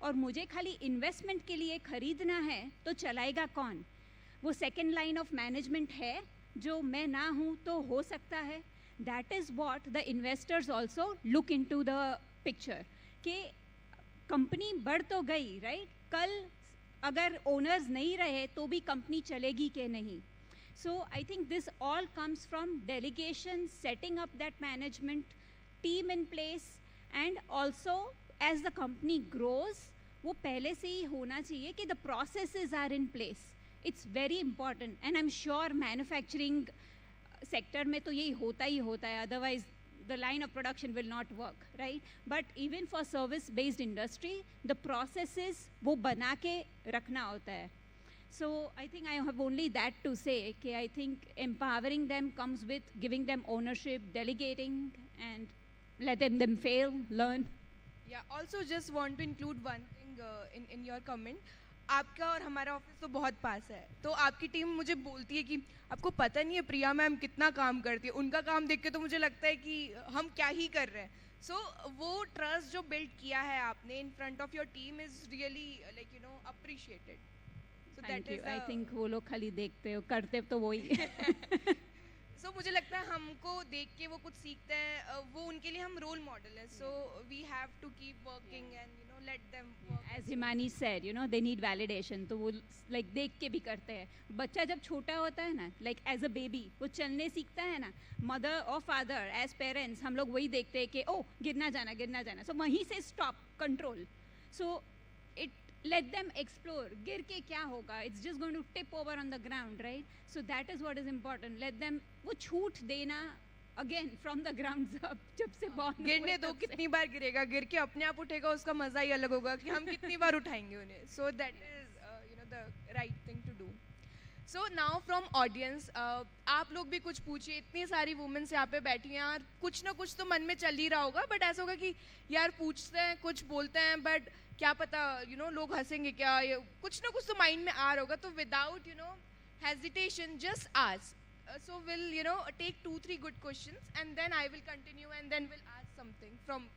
और मुझे खाली इन्वेस्टमेंट के लिए खरीदना है तो चलाएगा कौन? वो सेकेंड लाइन ऑफ मैनेजमेंट है जो मैं ना हूँ तो हो सकता है. That is what the investors also look into the picture कि कंपनी बढ़ तो गई, राइट? कल अगर ओनर्स नहीं रहे तो भी कंपनी चलेगी कि नहीं. So I think this all comes from delegation, setting up that management team in place, and also as the company grows, वो पहले से ही होना चाहिए कि the processes are in place. It's very important, and I'm sure manufacturing sector में तो यही होता ही होता है, otherwise the line of production will not work, right? But even for service-based industry, the processes वो बना के रखना होता है. So I think I have only that to say, कि I think empowering them comes with giving them ownership, delegating, and letting them fail, learn. Yeah, also just want to include one thing in your comment. आपका और हमारा office तो बहुत पास है, तो आपकी team मुझे बोलती है कि आपको पता नहीं है प्रिया मैम कितना काम करती है, उनका काम देख के तो मुझे लगता है कि हम क्या ही कर रहे हैं. सो वो ट्रस्ट जो बिल्ड किया है आपने in front of your team is really like appreciated. Thank you. I think वो लोग खाली देखते हो, करते तो वही. सो मुझे लगता है हमको देख के वो कुछ सीखते हैं, वो उनके लिए हम रोल मॉडल है. So we have to keep working and let them work. As Himani said, they need validation. तो वो like देख के भी करते हैं. बच्चा जब छोटा होता है ना, like as a baby, वो चलने सीखता है ना, मदर और फादर एज पेरेंट्स हम लोग वही देखते हैं कि ओ गिरना जाना. सो वहीं से stop, control. So it let them explore. गिर के क्या होगा? It's just going to tip over on the ground, right? So that is what is important. Let them वो छूट देना again from the ground up. जब से born गिरने दो, कितनी बार गिरेगा, गिर के अपने आप उठेगा, उसका मजा ही अलग होगा कि हम कितनी बार उठाएंगे उन्हें. So that is the right thing to do. So now from audience, आप लोग भी कुछ पूछिए. इतनी सारी वुमेन्स यहाँ पे बैठी हैं यार, कुछ ना कुछ तो मन में चल ही रहा होगा, बट ऐसा होगा कि यार पूछते हैं, कुछ बोलते हैं, बट क्या पता लोग हंसेंगे क्या, ये कुछ ना कुछ तो माइंड में आ रहा होगा. तो without hesitation, just ask. So we'll take 2-3 good questions, and then I will continue, and then we'll ask something from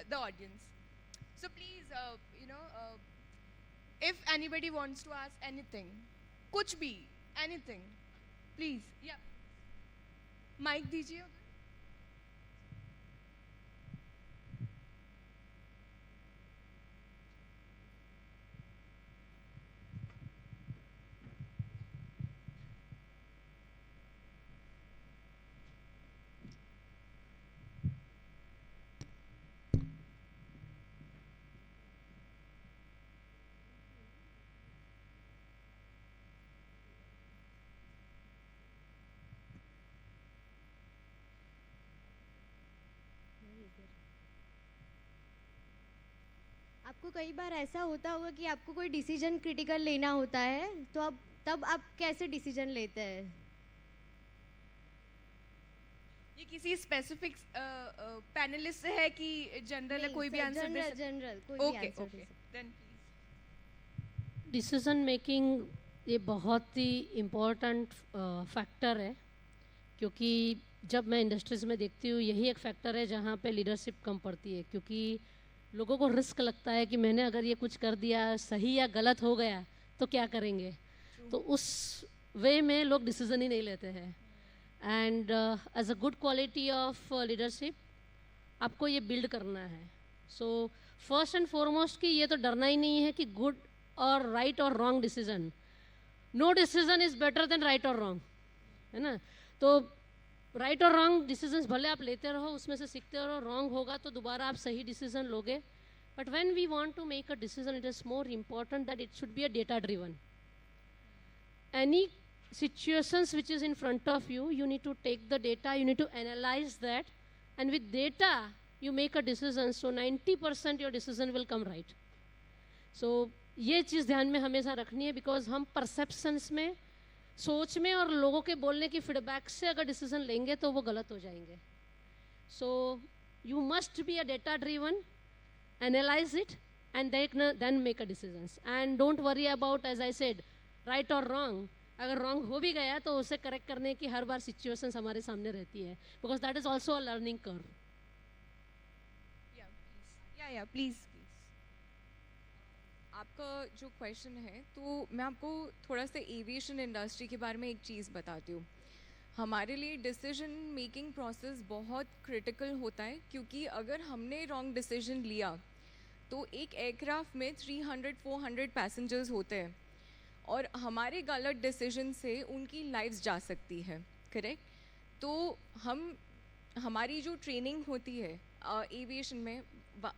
the audience. So please, if anybody wants to ask anything, कुछ भी, anything, please. Yeah. Mic दीजिए. आपको कई बार ऐसा होता होगा कि आपको कोई डिसीजन क्रिटिकल लेना होता है, तो अब तब आप कैसे डिसीजन लेते हैं? ये किसी स्पेसिफिक पैनलिस्ट से है कि जनरल है, कोई भी आंसर दे सकता है? जनरल कोई भी okay answer okay, then please. Decision making ये बहुत ही इम्पोर्टेंट फैक्टर है, क्योंकि जब मैं इंडस्ट्रीज में देखती हूँ यही एक फैक्टर है जहाँ पे लीडरशिप कम पड़ती है, क्योंकि लोगों को रिस्क लगता है कि मैंने अगर ये कुछ कर दिया, सही या गलत हो गया तो क्या करेंगे. तो उस वे में लोग डिसीजन ही नहीं लेते हैं. And as a good quality of leadership आपको ये बिल्ड करना है. सो फर्स्ट एंड फॉरमोस्ट कि ये तो डरना ही नहीं है कि गुड और राइट और wrong decision, no decision is better than right और रॉन्ग, है ना. तो राइट और रॉन्ग डिसीजंस भले आप लेते रहो, उसमें से सीखते रहो, रॉन्ग होगा तो दोबारा आप सही डिसीजन लोगे. But when we want to make a decision, it is more important that it should be a data driven. Any situations which is in front of you, you need to take the data, you need to analyze that, and with data you make a decision, so 90% your decision will come right. So ये चीज़ ध्यान में हमेशा रखनी है, because हम perceptions में, सोच में और लोगों के बोलने की फीडबैक से अगर डिसीजन लेंगे तो वो गलत हो जाएंगे. So you must be a data driven, analyse it and then make a decisions. And don't worry about, as I said, right और रॉन्ग. अगर रॉन्ग हो भी गया तो उसे करेक्ट करने की हर बार सिचुएशंस हमारे सामने रहती है, because that is also a learning curve. या प्लीज. आपका जो क्वेश्चन है, तो मैं आपको थोड़ा सा एविएशन इंडस्ट्री के बारे में एक चीज़ बताती हूँ. हमारे लिए डिसीजन मेकिंग प्रोसेस बहुत क्रिटिकल होता है, क्योंकि अगर हमने रॉन्ग डिसीजन लिया तो एक एयरक्राफ्ट में 300-400 पैसेंजर्स होते हैं, और हमारे गलत डिसीजन से उनकी लाइफ्स जा सकती है. करेक्ट. तो हमारी जो ट्रेनिंग होती है एविएशन में,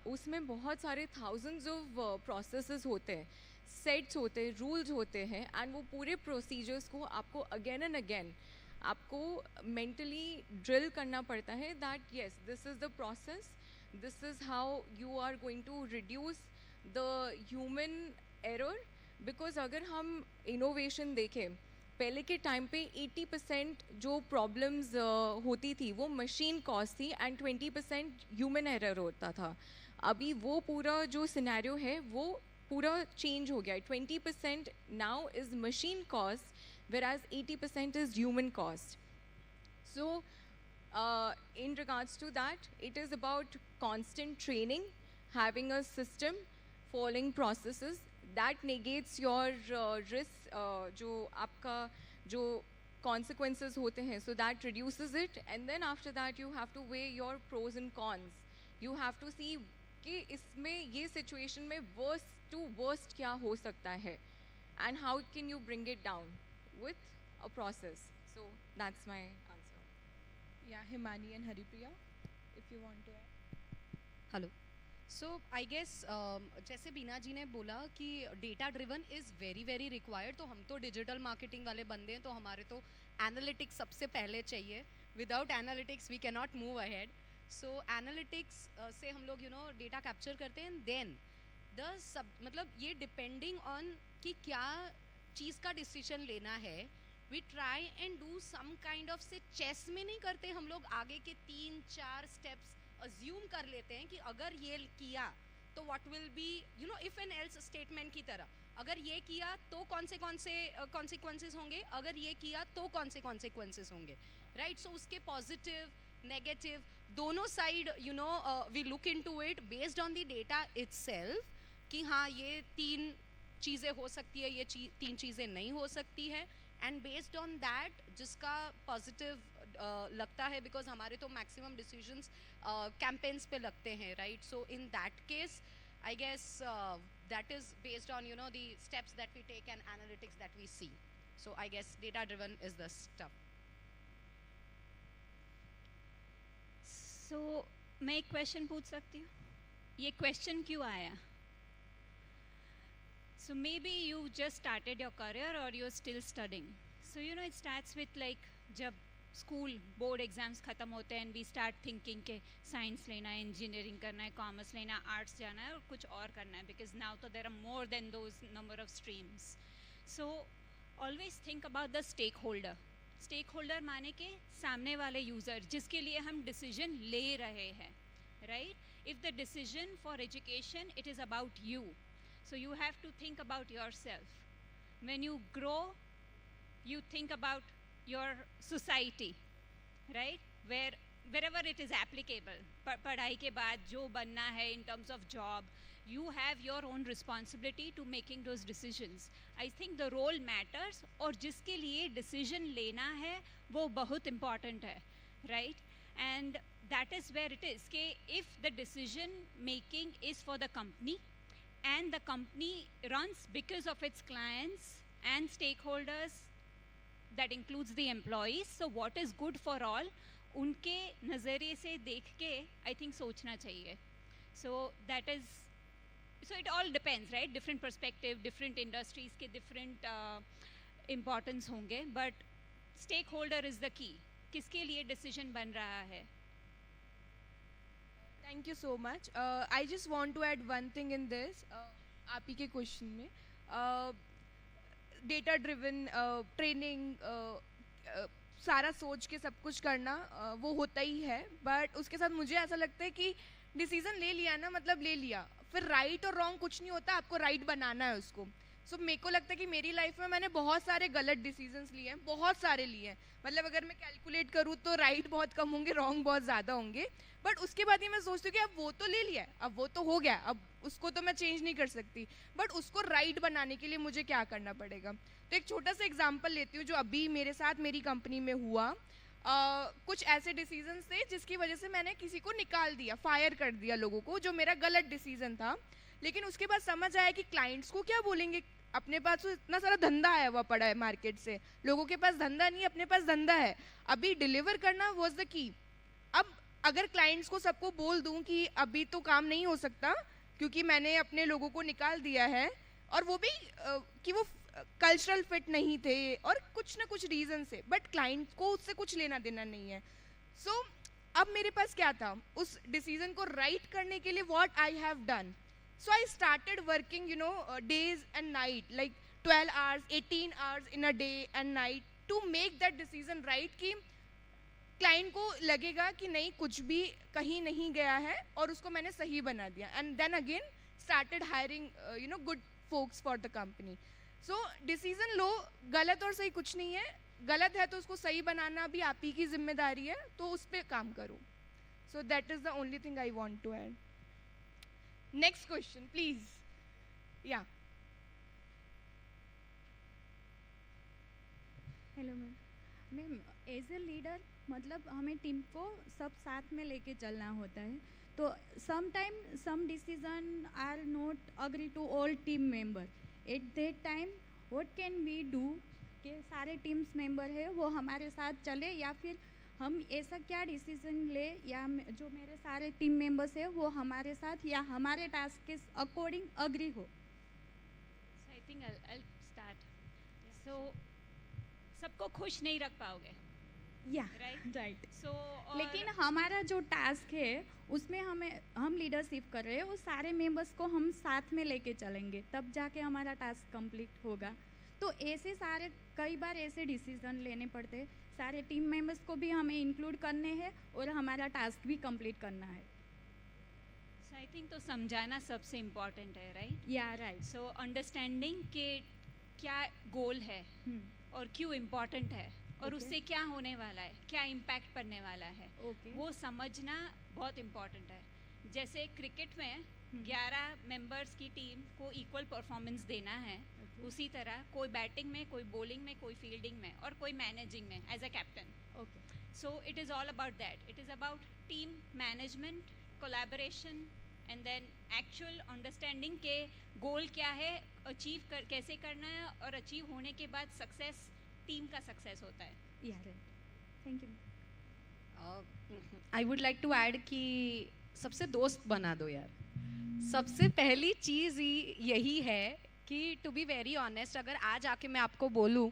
उसमें बहुत सारे थाउजेंड्स ऑफ प्रोसेसेस होते हैं, सेट्स होते हैं, रूल्स होते हैं, एंड वो पूरे प्रोसीजर्स को आपको अगेन एंड अगेन आपको मेंटली ड्रिल करना पड़ता है that yes, this is the process, this is how you are going to reduce the human error. Because अगर हम इनोवेशन देखें, पहले के टाइम पे 80% जो प्रॉब्लम्स होती थी वो मशीन कॉज थी, एंड 20% ह्यूमन एरर होता था. अभी वो पूरा जो सिनेरियो है वो पूरा चेंज हो गया है. 20% now is machine cause, whereas 80% is human cost. So in regards to that, it is about constant training, having a system, following processes that negates your risk, जो आपका जो consequences होते हैं, so that reduces it, and then after that you have to weigh your pros and cons. You have to see कि इसमें ये situation में worst to worst क्या हो सकता है, and how can you bring it down with a process. So that's my answer. Yeah, Himani and Haripriya, if you want to add. Hello. So I guess जैसे बीना जी ने बोला कि data driven is very very required. तो हम तो digital marketing वाले बंदे हैं, तो हमारे तो एनालिटिक्स सबसे पहले चाहिए. Without analytics we cannot move ahead. So analytics से हम लोग डेटा कैप्चर करते हैं. देन द सब मतलब ये डिपेंडिंग ऑन कि क्या चीज़ का डिसीजन लेना है, we try and do some kind of से चेस में नहीं करते हम लोग, आगे के 3-4 स्टेप्स अज्यूम कर लेते हैं कि अगर ये किया तो what will be you know if and else statement की तरह, अगर ये किया तो कौन से कॉन्सिक्वेंसेस होंगे, अगर ये किया तो कौन से कॉन्सिक्वेंसेस होंगे, राइट. सो उसके पॉजिटिव नेगेटिव दोनों side you know we look into it based on the data itself कि हाँ ये 3 चीज़ें हो सकती है, ये 3 चीज़ें नहीं हो सकती है, एंड बेस्ड ऑन दैट जिसका पॉजिटिव लगता है, बिकॉज हमारे तो मैक्सिमम डिसीजंस कैंपेन्स पे लगते हैं, right. So in that case I guess that is based on, you know, the steps that we take and analytics that we see. So I guess data driven is the stuff. So मैं एक question पूछ सकती हूँ? ये question क्यों आया? So maybe you just started your career or you're still studying. So you know it starts with like जब school board exams ख़त्म होते हैं एंड वी स्टार्ट थिंकिंग के साइंस लेना है, इंजीनियरिंग करना है, कॉमर्स लेना है, आर्ट्स जाना है और कुछ और करना है, बिकॉज नाउ तो there are more than those number of streams. So always think about the stakeholder. Stakeholder माने के सामने वाले यूज़र जिसके लिए हम डिसीजन ले रहे हैं, right. If the decision for education it is about you, so you have to think about yourself. When you grow you think about your society, right, wherever it is applicable. पढ़ाई के बाद जो बनना है in terms of job, you have your own responsibility to making those decisions. I think the role matters, और जिसके लिए decision लेना है वो बहुत important है, right. And that is where it is कि if the decision making is for the company and the company runs because of its clients and stakeholders, that includes the employees, so what is good for all, उनके नज़रिए से देख के I think सोचना चाहिए. So that is, so it all depends, right, different perspective, different industries के different importance होंगे, but stakeholder is the key. किसके लिए decision बन रहा है? Thank you so much. I just want to add one thing in this. आप ही के question में डेटा ड्रिवन ट्रेनिंग सारा सोच के सब कुछ करना वो होता ही है, बट उसके साथ मुझे ऐसा लगता है कि डिसीज़न ले लिया ना मतलब ले लिया, फिर राइट और रॉन्ग कुछ नहीं होता, आपको राइट बनाना है उसको. सो मेरे को लगता है कि मेरी लाइफ में मैंने बहुत सारे गलत डिसीजंस लिए हैं, बहुत सारे लिए हैं, मतलब अगर मैं कैलकुलेट करूँ तो राइट बहुत कम होंगे, रॉन्ग बहुत ज़्यादा होंगे. बट उसके बाद ही मैं सोचती हूँ कि अब वो तो ले लिया है, अब वो तो हो गया, अब उसको तो मैं चेंज नहीं कर सकती, बट उसको राइट बनाने के लिए मुझे क्या करना पड़ेगा. तो एक छोटा सा एग्जाम्पल लेती हूँ जो अभी मेरे साथ मेरी कंपनी में हुआ. कुछ ऐसे डिसीजंस थे जिसकी वजह से मैंने किसी को निकाल दिया, फायर कर दिया लोगों को, जो मेरा गलत डिसीजन था. लेकिन उसके बाद समझ आया कि क्लाइंट्स को क्या बोलेंगे, अपने पास तो इतना सारा धंधा आया हुआ पड़ा है मार्केट से, लोगों के पास धंधा नहीं, अपने पास धंधा है, अभी डिलीवर करना वाज द की. अब अगर क्लाइंट्स को सबको बोल दूं कि अभी तो काम नहीं हो सकता क्योंकि मैंने अपने लोगों को निकाल दिया है, और वो भी कि वो कल्चरल फिट नहीं थे और कुछ ना कुछ रीज़न से, बट क्लाइंट को उससे कुछ लेना देना नहीं है. सो अब मेरे पास क्या था, उस डिसीजन को राइट करने के लिए what I have done. So I started working, you know, days and night, like 12 hours, 18 hours in a day and night to make that decision right कि client को लगेगा कि नहीं कुछ भी कहीं नहीं गया है और उसको मैंने सही बना दिया. And then again started hiring, you know, good folks for the company. So decision लो, गलत और सही कुछ नहीं है, गलत है तो उसको सही बनाना भी आप ही की जिम्मेदारी है, तो उस पर काम करो. So that is the only thing I want to add. Next question, please. Yeah. Hello ma'am. As a leader मतलब हमें टीम को सब साथ में लेके चलना होता है, तो sometime some decision are not agree to all team member. At that time what can we do कि सारे टीम्स मेंबर है वो हमारे साथ चले, या फिर हम ऐसा क्या डिसीजन ले, या जो मेरे सारे टीम मेंबर्स है वो हमारे साथ या हमारे टास्क के अकॉर्डिंग अग्री हो. So I think I'll start. So सबको खुश नहीं रख पाओगे, या right? राइट. So लेकिन हमारा जो टास्क है उसमें हम लीडरशिप कर रहे हैं, वो सारे मेंबर्स को हम साथ में लेके चलेंगे, तब जाके हमारा टास्क कंप्लीट होगा. तो ऐसे सारे कई बार ऐसे डिसीजन लेने पड़ते हैं, सारे टीम मेंबर्स को भी हमें इंक्लूड करने हैं और हमारा टास्क भी कंप्लीट करना है. आई थिंक तो समझाना सबसे इम्पॉर्टेंट है, राइट? या राइट. सो अंडरस्टैंडिंग के क्या गोल है और क्यों इम्पॉर्टेंट है और Okay. उससे क्या होने वाला है, क्या इम्पैक्ट पड़ने वाला है, ओके. वो समझना बहुत इम्पॉर्टेंट है. जैसे क्रिकेट में 11 मेंबर्स की टीम को इक्वल परफॉर्मेंस देना है, उसी तरह कोई बैटिंग में, कोई बॉलिंग में, कोई फील्डिंग में और कोई मैनेजिंग में as a captain. Okay. So it is all about that. It is about team management, collaboration, and then actual understanding के गोल क्या है, कैसे करना है और अचीव होने के बाद सक्सेस टीम का सक्सेस होता है. या right. Thank you. I would like to add कि सबसे दोस्त बना दो यार. सबसे पहली चीज़ ही यही है कि टू बी वेरी ऑनेस्ट, अगर आज आके मैं आपको बोलूँ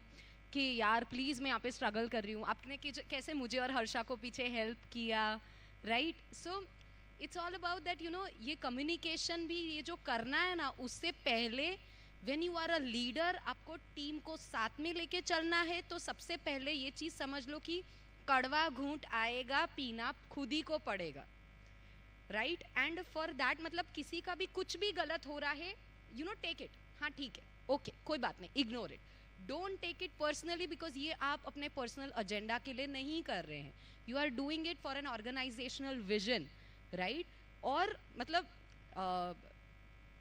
कि यार प्लीज़ मैं यहाँ पे स्ट्रगल कर रही हूँ, आपने कैसे मुझे और हर्षा को पीछे हेल्प किया, right? So it's all about that, you know, ये कम्युनिकेशन भी, ये जो करना है ना, उससे पहले when you are a leader, आपको टीम को साथ में लेके चलना है, तो सबसे पहले ये चीज़ समझ लो कि कड़वा घूंट आएगा, पीना खुद ही को पड़ेगा, राइट? एंड फॉर दैट, मतलब किसी का भी कुछ भी गलत हो रहा है, यू नो, टेक इट, हाँ ठीक है, ओके, कोई बात नहीं, ignore it. Don't take it personally, because ये आप अपने पर्सनल एजेंडा के लिए नहीं कर रहे हैं. You are doing it for an organisational vision, right? और मतलब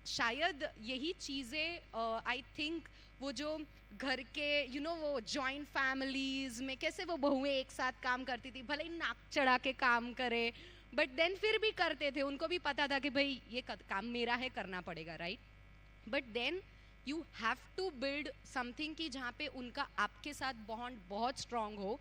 शायद यही चीज़ें आई थिंक वो जो घर के, यू नो, वो जॉइंट फैमिलीज में कैसे वो बहुएं एक साथ काम करती थी, भले ही नाक चढ़ा के काम करे, बट देन फिर भी करते थे, उनको भी पता था कि भाई ये काम मेरा है, करना पड़ेगा, right? But then you have to build something कि जहाँ पे उनका आपके साथ बॉन्ड बहुत स्ट्रांग हो.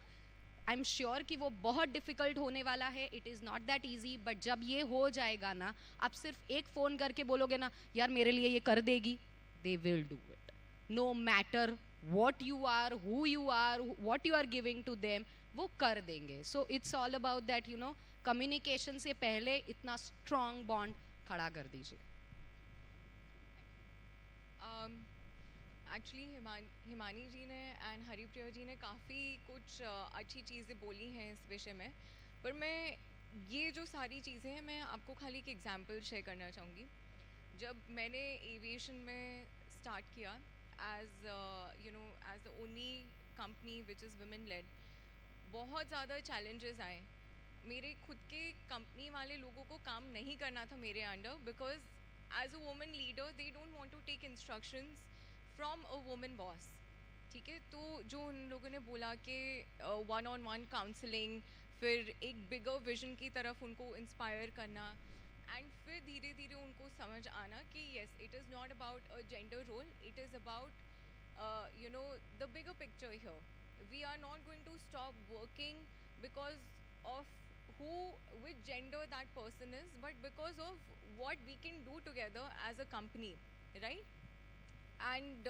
आई एम श्योर कि वो बहुत डिफ़िकल्ट होने वाला है, it is not that easy, but जब ये हो जाएगा ना, आप सिर्फ एक फ़ोन करके बोलोगे ना, यार मेरे लिए ये कर देगी, they will do it, no matter what you are, who you are, what you are giving to them, वो कर देंगे. So it's all about that, you know, communication से पहले इतना strong bond खड़ा कर दीजिए. एक्चुअली हिमानी जी ने एंड हरिप्रिया जी ने काफ़ी कुछ अच्छी चीज़ें बोली हैं इस विषय में, पर मैं ये जो सारी चीज़ें हैं, मैं आपको खाली एक एग्जांपल शेयर करना चाहूँगी. जब मैंने एविएशन में स्टार्ट किया as you know, as the only company which is women led, बहुत ज़्यादा चैलेंजेस आए. मेरे खुद के कंपनी वाले लोगों को काम नहीं करना था मेरे under, because as a women leader they don't want to take instructions from a women boss. ठीक है, तो जो उन लोगों ने बोला कि वन ऑन वन काउंसलिंग, फिर एक बिगर विजन की तरफ उनको इंस्पायर करना, एंड फिर धीरे धीरे उनको समझ आना कि yes, it is not about a gender role, it is about you know the bigger picture here. We are not going to stop working because of who, which gender that person is, but because of what we can do together as a company, right? And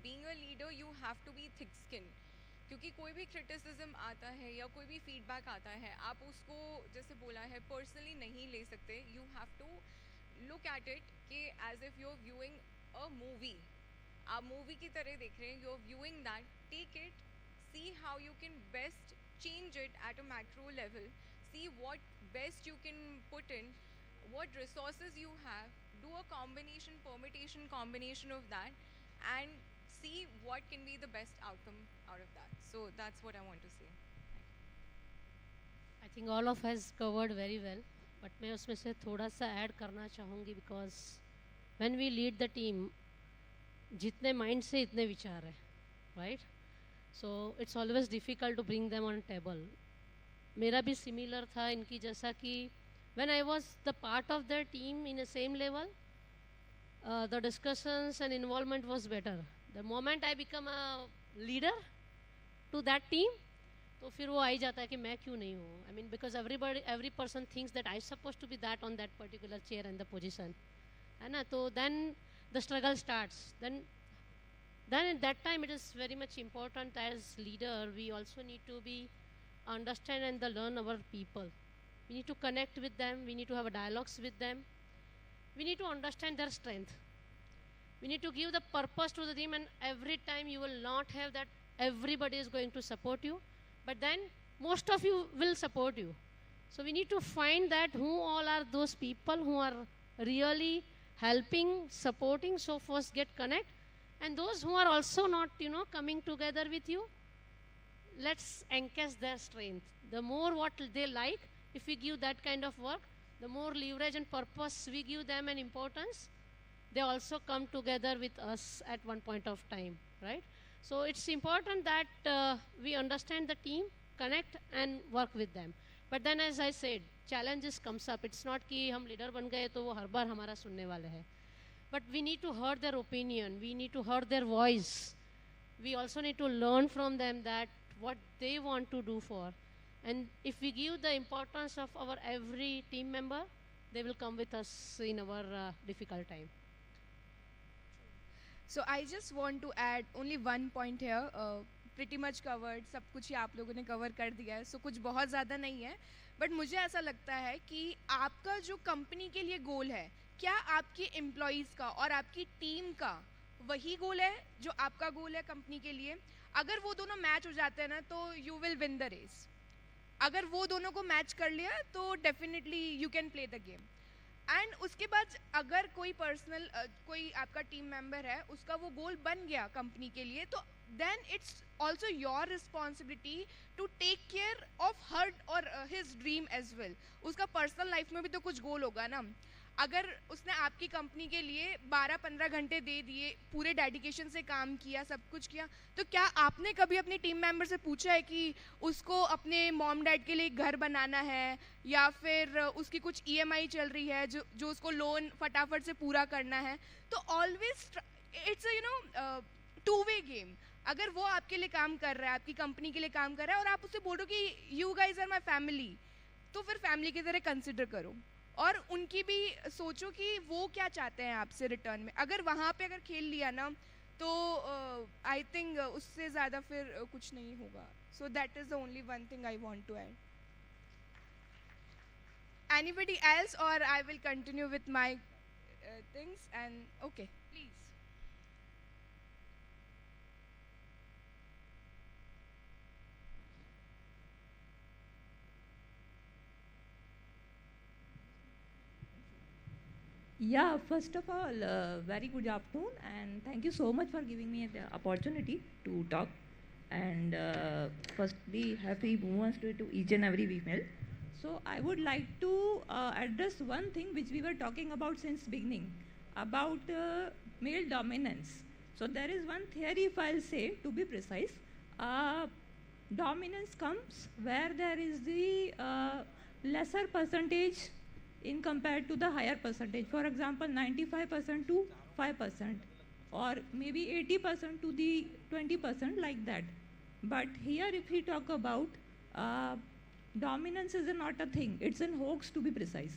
being a leader, you have to be thick skinned, क्योंकि कोई भी criticism आता है या कोई भी feedback आता है, आप उसको जैसे बोला है पर्सनली नहीं ले सकते. You have to look at it कि as if you are viewing a movie, आप मूवी की तरह देख रहे हैं, you are viewing that, take it, see how you can best change it at a macro level, see what best you can put in, what resources you have, do a permutation combination of that, and see what can be the best outcome out of that. So that's what I want to say. I think all of us covered very well, but मैं उसमें से थोड़ा सा add करना चाहूँगी, because when we lead the team, जितने mind से इतने विचार है, right? So it's always difficult to bring them on table. मेरा भी सिमिलर था इनकी जैसा कि when I was the part of their team in the same level, the discussions and involvement was better. The moment I become a leader to that team, तो फिर वो आ ही जाता है कि मैं क्यों नहीं हूँ. I mean, because every person thinks that I supposed to be that on that particular chair and the position, है ना? तो then the struggle starts. Then at that time it is very much important as leader, we also need to be understand and learn our people. We need to connect with them, we need to have dialogues with them, we need to understand their strength. We need to give the purpose to the team, and every time you will not have that everybody is going to support you, but then most of you will support you. So we need to find that who all are those people who are really helping, supporting. So first get connect, and those who are also not, coming together with you, let's encash their strength. The more what they like, if we give that kind of work, the more leverage and purpose we give them and importance, they also come together with us at one point of time, right? So it's important that we understand the team, connect and work with them. But then as I said, challenges comes up. It's not कि हम leader बन गए तो वो हर बार हमारा सुनने वाले हैं. But we need to hear their opinion. We need to hear their voice. We also need to learn from them that what they want to do for. And if we give the importance of our every team member, they will come with us in our difficult time. So I just want to add only one point here. Pretty much covered, सब कुछ ही आप लोगों ने cover कर दिया है, so कुछ बहुत ज़्यादा नहीं है. बट मुझे ऐसा लगता है कि आपका जो कंपनी के लिए गोल है, क्या आपके एम्प्लॉयज़ का और आपकी टीम का वही गोल है जो आपका गोल है कंपनी के लिए? अगर वो दोनों मैच हो जाते हैं ना, तो you will win the race. अगर वो दोनों को मैच कर लिया तो definitely you can play the game. And उसके बाद अगर कोई पर्सनल कोई आपका टीम मेंबर है, उसका वो गोल बन गया कंपनी के लिए, तो then it's also your responsibility to take care of her और हिज ड्रीम एज वेल. उसका पर्सनल लाइफ में भी तो कुछ गोल होगा ना. अगर उसने आपकी कंपनी के लिए 12-15 घंटे दे दिए, पूरे डेडिकेशन से काम किया, सब कुछ किया, तो क्या आपने कभी अपनी टीम मेंबर से पूछा है कि उसको अपने मॉम डैड के लिए घर बनाना है, या फिर उसकी कुछ ईएमआई चल रही है जो उसको लोन फटाफट से पूरा करना है? तो always it's two way game. अगर वो आपके लिए काम कर रहा है, आपकी कंपनी के लिए काम कर रहा है, और आप उससे बोलो कि you guys are my family, तो फिर फैमिली की तरह कंसिडर करो और उनकी भी सोचो कि वो क्या चाहते हैं आपसे रिटर्न में. अगर वहाँ पे अगर खेल लिया ना, तो आई थिंक उससे ज़्यादा फिर कुछ नहीं होगा. So that is the only one thing I want to add. Anybody else और I will continue with my things. And okay, please. Yeah, first of all, very good afternoon, and thank you so much for giving me the opportunity to talk. And firstly, happy Women's Day to each and every female. So I would like to address one thing which we were talking about since beginning, about male dominance. So there is one theory, if I'll say, to be precise, dominance comes where there is the lesser percentage in compared to the higher percentage. For example, 95% to 5%, or maybe 80% to the 20%, like that. But here if we talk about dominance is not a thing, it's an hoax, to be precise.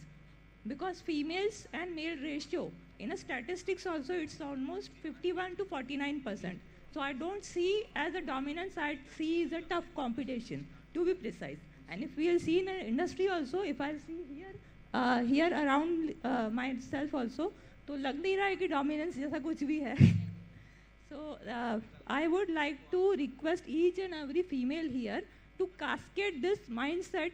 Because females and male ratio, in a statistics also, it's almost 51 to 49%. So I don't see as a dominance, I see as a tough competition, to be precise. And if we'll see in an industry also, if I'll see here around myself also, तो लग नहीं रहा है कि dominance जैसा कुछ भी है. So I would like to request each and every female here to cascade this mindset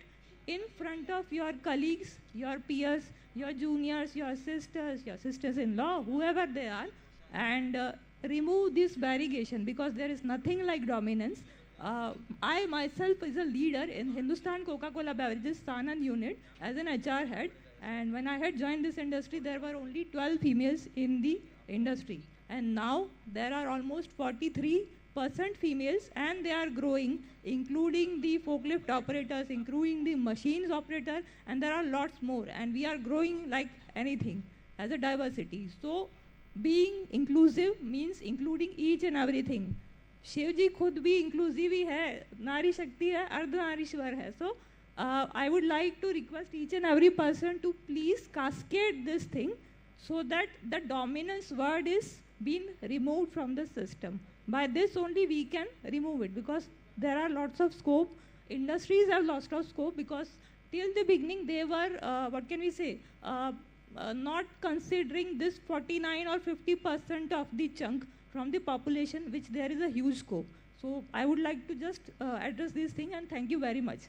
in front of your colleagues, your peers, your juniors, your sisters-in-law, whoever they are, and remove this variegation, because there is nothing like dominance. I myself is a leader in Hindustan Coca-Cola Beverages Sanand unit as an HR head, and when I had joined this industry, there were only 12 females in the industry, and now there are almost 43% females, and they are growing, including the forklift operators, including the machines operator, and there are lots more, and we are growing like anything as a diversity. So being inclusive means including each and everything. Shiv जी खुद भी inclusive ही है, नारी शक्ति है, अर्धनारीश्वर है. So I would like to request each and every person to please cascade this thing, so that the dominance word is being removed from the system. By this only we can remove it, because there are lots of scope. Industries have lots of scope, because till the beginning they were what can we say, not considering this 49 or 50% of the chunk from the population, which there is a huge scope. So I would like to just address this thing, and thank you very much.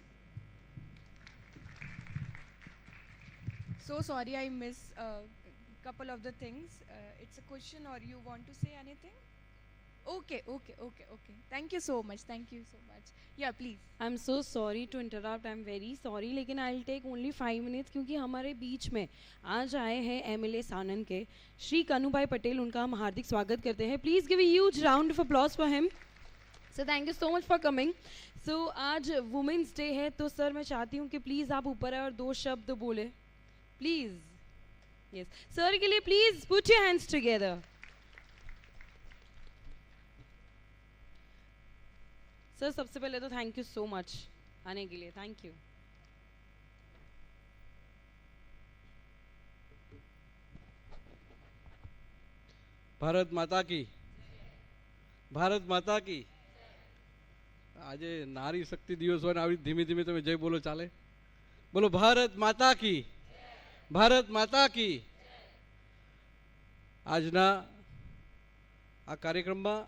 So sorry, I missed a couple of the things. It's a question, or you want to say anything? Okay. Thank you so much. Yeah, please. I'm so sorry to interrupt. I'm very sorry. लेकिन I'll take only 5 minutes क्योंकि हमारे बीच में आज आए हैं MLA सानन के श्री कनुभाई पटेल. उनका हम हार्दिक स्वागत करते हैं. Please give a huge round of applause for him. So thank you so much for coming. So आज Women's Day है तो सर मैं चाहती हूँ कि प्लीज़ आप ऊपर आए और 2 शब्द बोले. Please. Yes. सर के लिए please put your hands together. Sir सबसे पहले तो थैंक यू सो मच आने के लिए. Thank you. ભારત માતા કી, ભારત માતા કી. આજે નારી શક્તિ દિવસ હોય ને આવી ધીમે ધીમે તમે જય બોલો ચાલે? બોલો ભારત માતા કી, ભારત માતા કી. આજના આ કાર્યક્રમમાં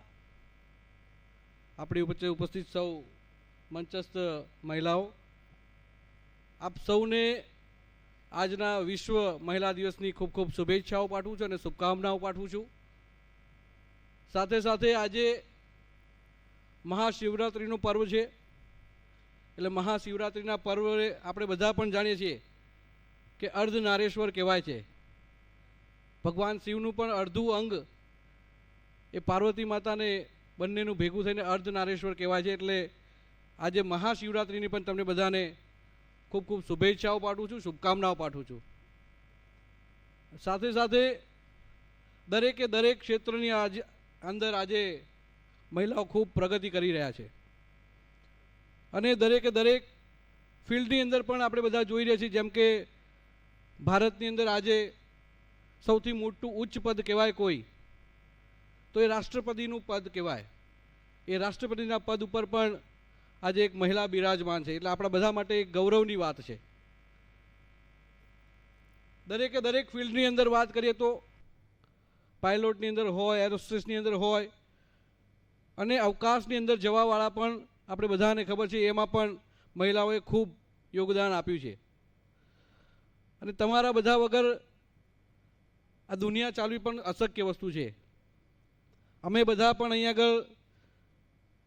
આપણી વચ્ચે ઉપસ્થિત સૌ મંચસ્થ મહિલાઓ, આપ સૌને આજના વિશ્વ મહિલા દિવસની ખૂબ ખૂબ શુભેચ્છાઓ પાઠવું છું અને શુભકામનાઓ પાઠવું છું. સાથે સાથે આજે મહાશિવરાત્રિનું પર્વ છે, એટલે મહાશિવરાત્રિના પર્વે આપણે બધા પણ જાણીએ છીએ કે અર્ધનારેશ્વર કહેવાય છે. ભગવાન શિવનું પણ અડધું અંગ એ પાર્વતી માતાને બંનેનું ભેગું થઈને અર્ધનારેશ્વર કહેવાય છે. એટલે આજે મહાશિવરાત્રિની પણ તમને બધાને ખૂબ ખૂબ શુભેચ્છાઓ પાઠવું છું, શુભકામનાઓ પાઠવું છું. સાથે સાથે દરેકે દરેક ક્ષેત્રની અંદર આજે મહિલાઓ ખૂબ પ્રગતિ કરી રહ્યા છે અને દરેકે દરેક ફિલ્ડની અંદર પણ આપણે બધા જોઈ રહ્યા છીએ. જેમ કે ભારતની અંદર આજે સૌથી મોટું ઉચ્ચ પદ કહેવાય કોઈ તો એ રાષ્ટ્રપતિનું પદ કહેવાય. એ રાષ્ટ્રપતિના પદ ઉપર પણ આજે એક મહિલા બિરાજમાન છે, એટલે આપણા બધા માટે એક ગૌરવની વાત છે. દરેકે દરેક ફિલ્ડની અંદર વાત કરીએ તો પાયલોટની અંદર હોય, એરોસ્પેસની અંદર હોય અને અવકાશની અંદર જવાવાળા પણ આપણે બધાને ખબર છે એમાં પણ મહિલાઓએ ખૂબ યોગદાન આપ્યું છે. અને તમારા બધા વગર આ દુનિયા ચાલવી પણ અશક્ય વસ્તુ છે. અમે બધા પણ અહીંયા આગળ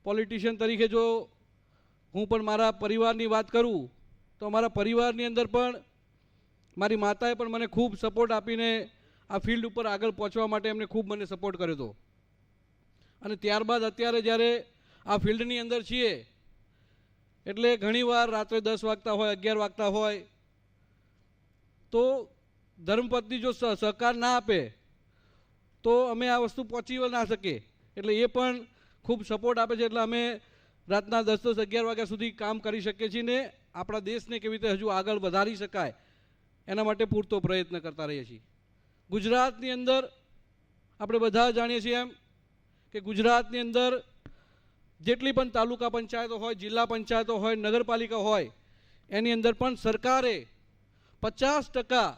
પોલિટિશિયન તરીકે જો હું પણ મારા પરિવારની વાત કરું તો અમારા પરિવારની અંદર પણ મારી માતાએ પણ મને ખૂબ સપોર્ટ આપીને આ ફિલ્ડ ઉપર આગળ પહોંચવા માટે એમને ખૂબ મને સપોર્ટ કર્યો હતો. અને ત્યારબાદ અત્યારે જ્યારે આ ફિલ્ડની અંદર છીએ એટલે ઘણીવાર રાત્રે 10 વાગતા હોય, 11 વાગતા હોય તો ધર્મપત્ની જો સહકાર ના આપે તો અમે આ વસ્તુ પહોંચી ના શકીએ. એટલે એ પણ ખૂબ સપોર્ટ આપે છે. એટલે અમે રાતના 10-10, 11 વાગ્યા સુધી કામ કરી શકીએ છીએ ને આપણા દેશને કેવી રીતે હજુ આગળ વધારી શકાય એના માટે પૂરતો પ્રયત્ન કરતા રહીએ છીએ. ગુજરાતની અંદર આપણે બધા જાણીએ છીએ એમ કે ગુજરાતની અંદર જેટલી પણ તાલુકા પંચાયતો હોય, જિલ્લા પંચાયતો હોય, નગરપાલિકા હોય એની અંદર પણ સરકારે 50%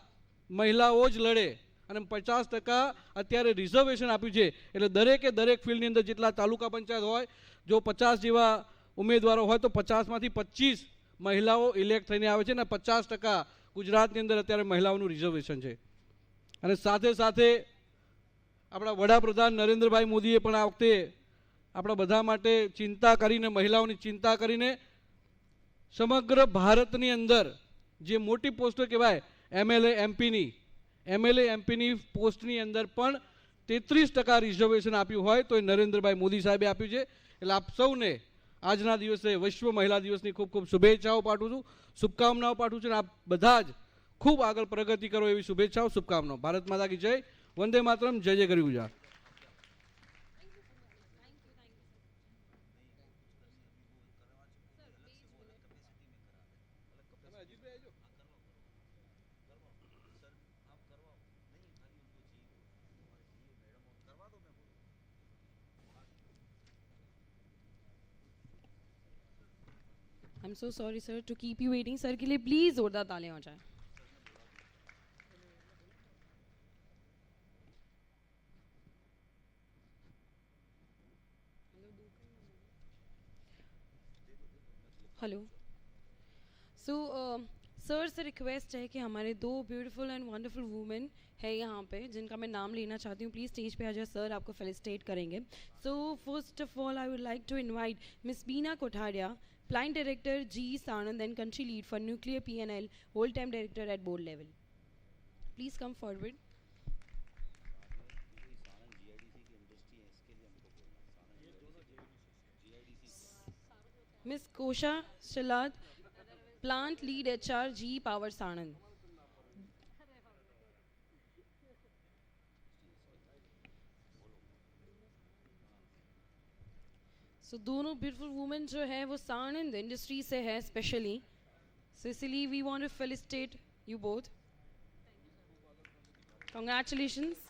મહિલાઓ જ લડે અને 50% અત્યારે રિઝર્વેશન આપ્યું છે. એટલે દરેકે દરેક ફિલ્ડની અંદર જેટલા તાલુકા પંચાયત હોય જો 50 જેવા ઉમેદવારો હોય તો 50માંથી 25 મહિલાઓ ઇલેક્ટ થઈને આવે છે અને 50% ગુજરાતની અંદર અત્યારે મહિલાઓનું રિઝર્વેશન છે. અને સાથે સાથે આપણા વડાપ્રધાન નરેન્દ્રભાઈ મોદીએ પણ આ વખતે આપણા બધા માટે ચિંતા કરીને, મહિલાઓની ચિંતા કરીને સમગ્ર ભારતની અંદર જે મોટી પોસ્ટો કહેવાય MLA MPની પોસ્ટની અંદર પણ 33% રિઝર્વેશન આપ્યું હોય તો એ નરેન્દ્રભાઈ મોદી સાહેબે આપ્યું છે. એટલે આપ સૌને આજના દિવસે વિશ્વ મહિલા દિવસની ખૂબ ખૂબ શુભેચ્છાઓ પાઠવું છું, શુભકામનાઓ પાઠવું છું. અને આપ બધા જ ખૂબ આગળ પ્રગતિ કરો એવી શુભેચ્છાઓ, શુભકામનાઓ. ભારત માતા કી જય. વંદે માતરમ. જય જય ગરી Gujarat. I'm so sorry sir to keep you waiting. Sir के लिए प्लीज जोरदार तालियां हो जाए. हेलो सो सर से रिक्वेस्ट है कि हमारे दो ब्यूटीफुल एंड वंडरफुल वुमेन है यहाँ पे जिनका मैं नाम लेना चाहती हूँ. प्लीज़ स्टेज पे आ जाए, सर आपको फेलिसिटेट करेंगे. So first of all I would like to invite miss Beena Kothariya, Plant Director G Sanand and Country Lead for Nuclear P&L, Whole Time Director at board level. Please come forward. Miss Kosha Shalad, Plant Lead HR G Power Sanand. सो दोनों beautiful women जो है वो सानंद industry से है specially. So इसलिए we want to felicitate you both. Congratulations.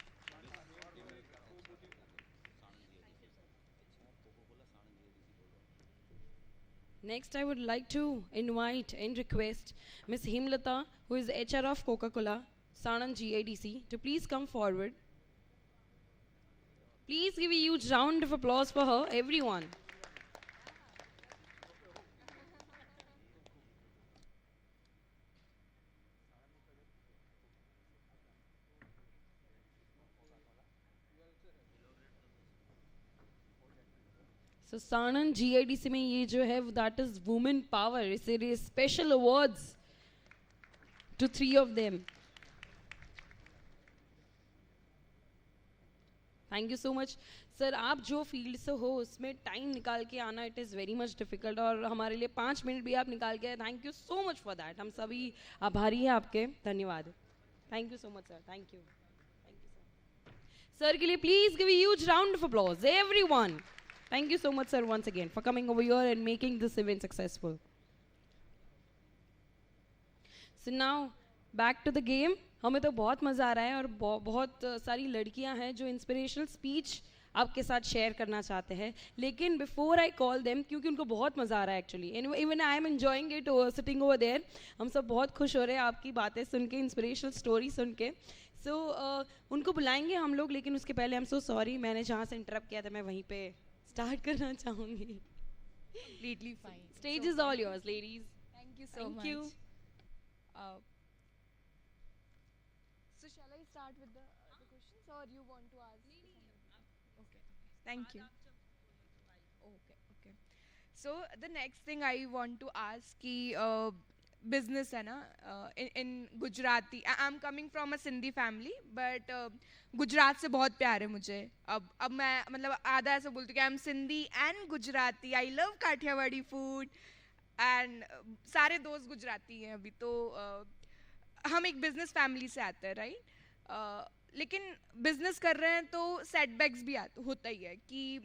Next, I would like to invite and request Miss Himlata, who is HR of Coca-Cola, Sanand GADC, to please come forward. Please give a huge round of applause for her, everyone. So Sanand GIDC में ये जो है that is women power. It is special awards to 3 of them. Thank you so much. Sir आप जो field से हो उसमें time निकाल के आना it is very much difficult और हमारे लिए 5 मिनट भी आप निकाल के आए. Thank you so much for that. हम सभी आभारी हैं आपके. धन्यवाद. Thank you so much sir. Thank you. Sir के लिए please give a huge round of applause everyone. Thank you so much, sir, once again for coming over here and making this event successful. So now, back to the game. हमें तो बहुत मज़ा आ रहा है और बहुत सारी लड़कियां हैं जो इंस्पिरेशनल स्पीच आपके साथ शेयर करना चाहते हैं. लेकिन बिफोर आई कॉल देम, क्योंकि उनको बहुत मज़ा आ रहा है actually, even I am enjoying it sitting over there. हम सब बहुत खुश हो रहे हैं आपकी बातें सुन के, इंस्पिरेशनल स्टोरी सुन के. सो उनको बुलाएंगे हम लोग, लेकिन उसके पहले आई एम सो सॉरी, मैंने जहाँ से इंटरप्ट किया था मैं वहीं पे स्टार्ट करना चाहूँगी. Completely fine. Stage So is all fine. yours, ladies. Thank you so Thank much. you. So shall I start with the questions or you want to ask? Okay. Thank you. Okay. So the next thing I want to ask कि business है ना in Gujarati. I'm coming from a Sindhi family, but Gujarat से बहुत प्यार है मुझे. अब मैं मतलब आधा ऐसा बोलती हूँ कि I am Sindhi and Gujarati. I love Kathiawadi food and सारे दोस्त गुजराती हैं अभी. तो हम एक बिजनेस फैमिली से आते हैं, राइट. लेकिन बिजनेस कर रहे हैं तो सेटबैक्स भी होता ही है कि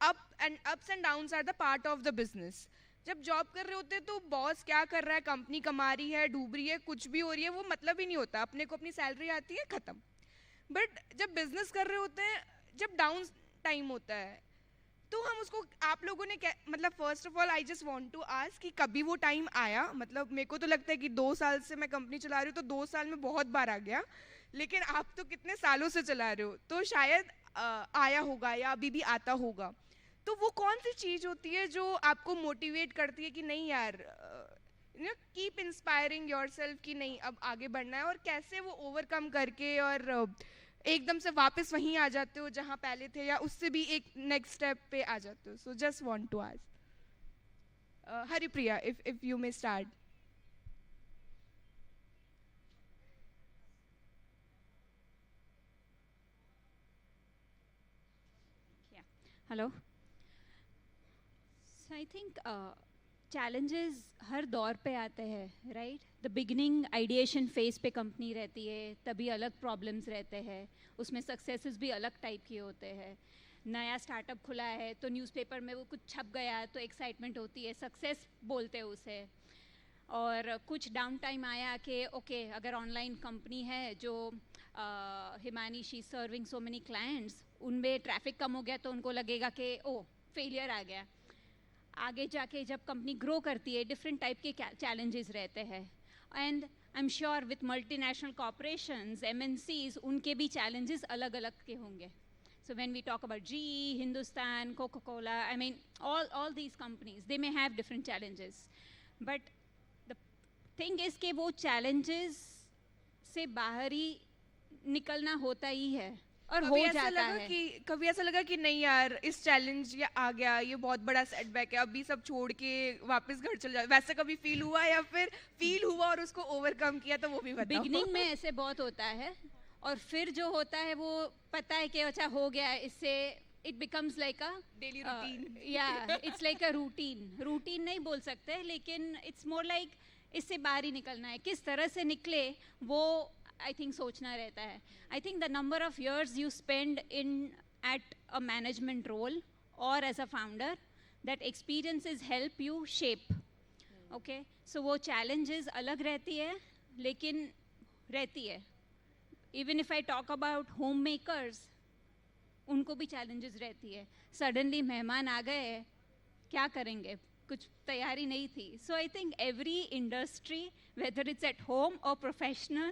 ups and downs are the part of the business. जब जॉब कर रहे होते हैं तो बॉस क्या कर रहा है, कंपनी कमा रही है, डूब रही है, कुछ भी हो रही है, वो मतलब ही नहीं होता. अपने को अपनी सैलरी आती है, ख़त्म. बट जब बिजनेस कर रहे होते हैं, जब डाउन टाइम होता है तो हम उसको, आप लोगों ने मतलब first of all I just want to ask कि कभी वो टाइम आया. मतलब मेरे को तो लगता है कि 2 साल से मैं कंपनी चला रही हूँ तो 2 साल में बहुत बार आ गया, लेकिन आप तो कितने सालों से चला रहे हो तो शायद आया होगा या अभी भी आता होगा. तो वो कौन सी चीज़ होती है जो आपको मोटिवेट करती है कि नहीं यार, कीप इंस्पायरिंग योरसेल्फ कि नहीं अब आगे बढ़ना है, और कैसे वो ओवरकम करके और एकदम से वापस वहीं आ जाते हो जहाँ पहले थे या उससे भी एक नेक्स्ट स्टेप पे आ जाते हो. So just want to ask Haripriya if you may start. Hello. So I think challenges हर दौर पे आते हैं, right. The beginning ideation phase पे कंपनी रहती है, तभी अलग प्रॉब्लम्स रहते हैं, उसमें सक्सेसेस भी अलग टाइप के होते हैं. नया स्टार्टअप खुला है तो न्यूज़पेपर में वो कुछ छप गया तो एक्साइटमेंट होती है, सक्सेस बोलते हैं उसे. और कुछ डाउन टाइम आया कि ओके अगर ऑनलाइन कंपनी है जो Himani she serving so many clients, उनमें ट्रैफिक कम हो गया तो उनको लगेगा कि ओ फेलियर आ गया. आगे जाके जब कंपनी ग्रो करती है डिफरेंट टाइप के चैलेंजेस रहते हैं. And I am sure with multinational corporations MNCs उनके भी चैलेंजेस अलग अलग के होंगे. So when we talk about GE, Hindustan, Coca-Cola, I mean, all these companies, they may have different challenges. But the thing is कि वो challenges से बाहर ही निकलना होता ही है और हो जाता है. कभी ऐसा लगा कि नहीं यार इस चैलेंज ये आ गया, ये बहुत बड़ा सेटबैक है, अभी सब छोड़ के वापस घर चल जाए, वैसा कभी फील हुआ या फिर फील हुआ और उसको ओवरकम किया, तो वो भी बताओ. बिगनिंग में ऐसे बहुत होता है और फिर जो होता है वो पता है कि अच्छा हो गया है, इससे it becomes like a daily routine. Yeah, it's like a routine नहीं बोल सकते, लेकिन it's more like इससे बाहर ही निकलना है. किस तरह से निकले वो I think सोचना रहता है. I think the number of years you spend at a management role or as a founder, that experiences help you shape. Okay, so वो challenges अलग रहती है, लेकिन रहती है. Even if I talk about homemakers, उनको भी challenges रहती है. Suddenly मेहमान आ गए, क्या करेंगे? कुछ तैयारी नहीं थी. So I think every industry, whether it's at home or professional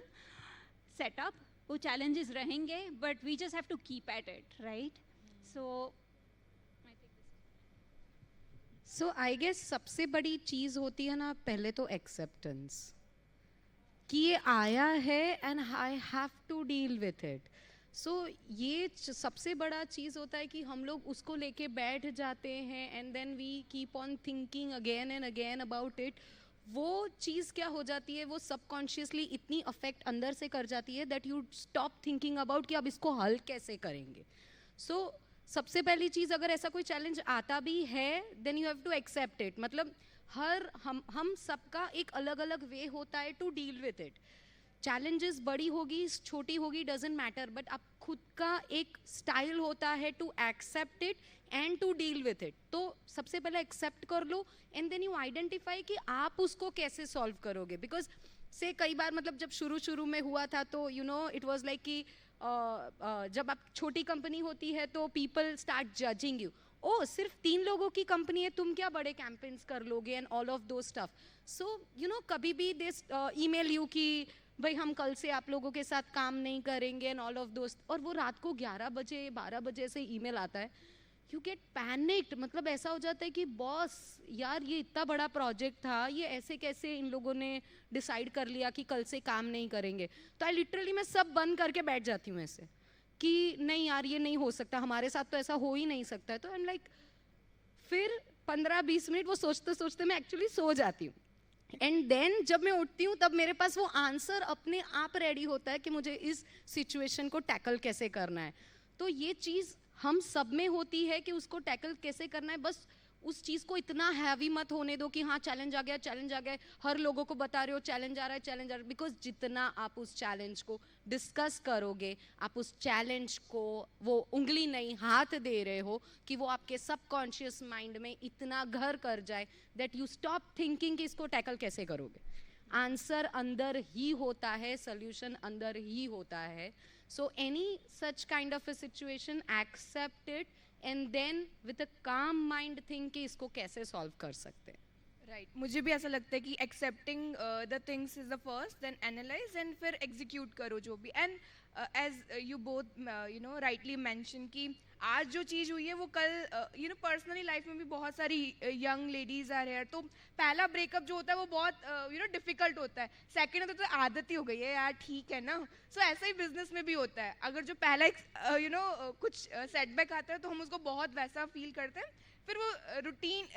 setup, वो challenges रहेंगे, but we just have to keep at it, right? So I guess सबसे बड़ी चीज़ होती है ना पहले तो acceptance कि ये आया है and I have to deal with it. So ये सबसे बड़ा चीज़ होता है कि हम लोग उसको लेके बैठ जाते हैं and then we keep on thinking again and again about it. वो चीज़ क्या हो जाती है, वो सबकॉन्शियसली इतनी अफेक्ट अंदर से कर जाती है that you stop thinking about कि अब इसको हल कैसे करेंगे. सो सबसे पहली चीज़, अगर ऐसा कोई चैलेंज आता भी है then you have to accept it. मतलब हम सबका एक अलग अलग वे होता है to deal with it. Challenges बड़ी होगी छोटी होगी डजेंट मैटर, बट आप खुद का एक स्टाइल होता है to accept it and to deal with it. तो सबसे पहले एक्सेप्ट कर लो एंड देन यू आइडेंटिफाई कि आप उसको कैसे सॉल्व करोगे. बिकॉज से कई बार मतलब जब शुरू में हुआ था तो you know it was like कि जब आप छोटी कंपनी होती है तो पीपल स्टार्ट जजिंग यू. ओ सिर्फ 3 लोगों की कंपनी है, तुम क्या बड़े कैंपेन्स कर लोगे एंड ऑल ऑफ दो स्टफ. सो यू नो कभी भी दे ईमेल यू कि भाई हम कल से आप लोगों के साथ काम नहीं करेंगे एंड ऑल ऑफ दोस्त, और वो रात को 11 बजे 12 बजे से ईमेल आता है. You get panicked. मतलब ऐसा हो जाता है कि बॉस यार ये इतना बड़ा प्रोजेक्ट था, ये ऐसे कैसे इन लोगों ने डिसाइड कर लिया कि कल से काम नहीं करेंगे. तो लिटरली मैं सब बंद करके बैठ जाती हूँ ऐसे कि नहीं यार ये नहीं हो सकता, हमारे साथ तो ऐसा हो ही नहीं सकता है. तो आई एम लाइक फिर 15-20 मिनट वो सोचते सोचते मैं एक्चुअली सो जाती हूँ. एंड देन जब मैं उठती हूँ तब मेरे पास वो आंसर अपने आप रेडी होता है कि मुझे इस सिचुएशन को टैकल कैसे करना है. तो ये चीज़ हम सब में होती है कि उसको टैकल कैसे करना है. बस उस चीज़ को इतना हैवी मत होने दो कि हाँ चैलेंज आ गया, हर लोगों को बता रहे हो चैलेंज आ रहा है. बिकॉज जितना आप उस चैलेंज को डिस्कस करोगे, आप उस चैलेंज को वो उंगली नहीं हाथ दे रहे हो कि वो आपके सबकॉन्शियस माइंड में इतना घर कर जाए दैट यू स्टॉप थिंकिंग कि इसको टैकल कैसे करोगे. आंसर अंदर ही होता है, सोल्यूशन अंदर ही होता है. So any such kind of a situation accept it and then with a calm mind think कि इसको कैसे सॉल्व कर सकते हैं. राइट, मुझे भी ऐसा लगता है कि accepting the things is the first, then analyse and फिर एग्जीक्यूट करो जो भी. And as you both you know rightly mention कि आज जो चीज़ हुई है वो कल यू नो पर्सनली लाइफ में भी बहुत सारी यंग लेडीज आर हेयर. तो पहला ब्रेकअप जो होता है वो बहुत यू नो डिफिकल्ट होता है. सेकेंड होता है तो आदत ही हो गई है यार, ठीक है ना. सो ऐसा ही बिजनेस में भी होता है. अगर जो पहला यू नो कुछ सेटबैक आता है तो हम उसको बहुत वैसा फील करते हैं. फिर वो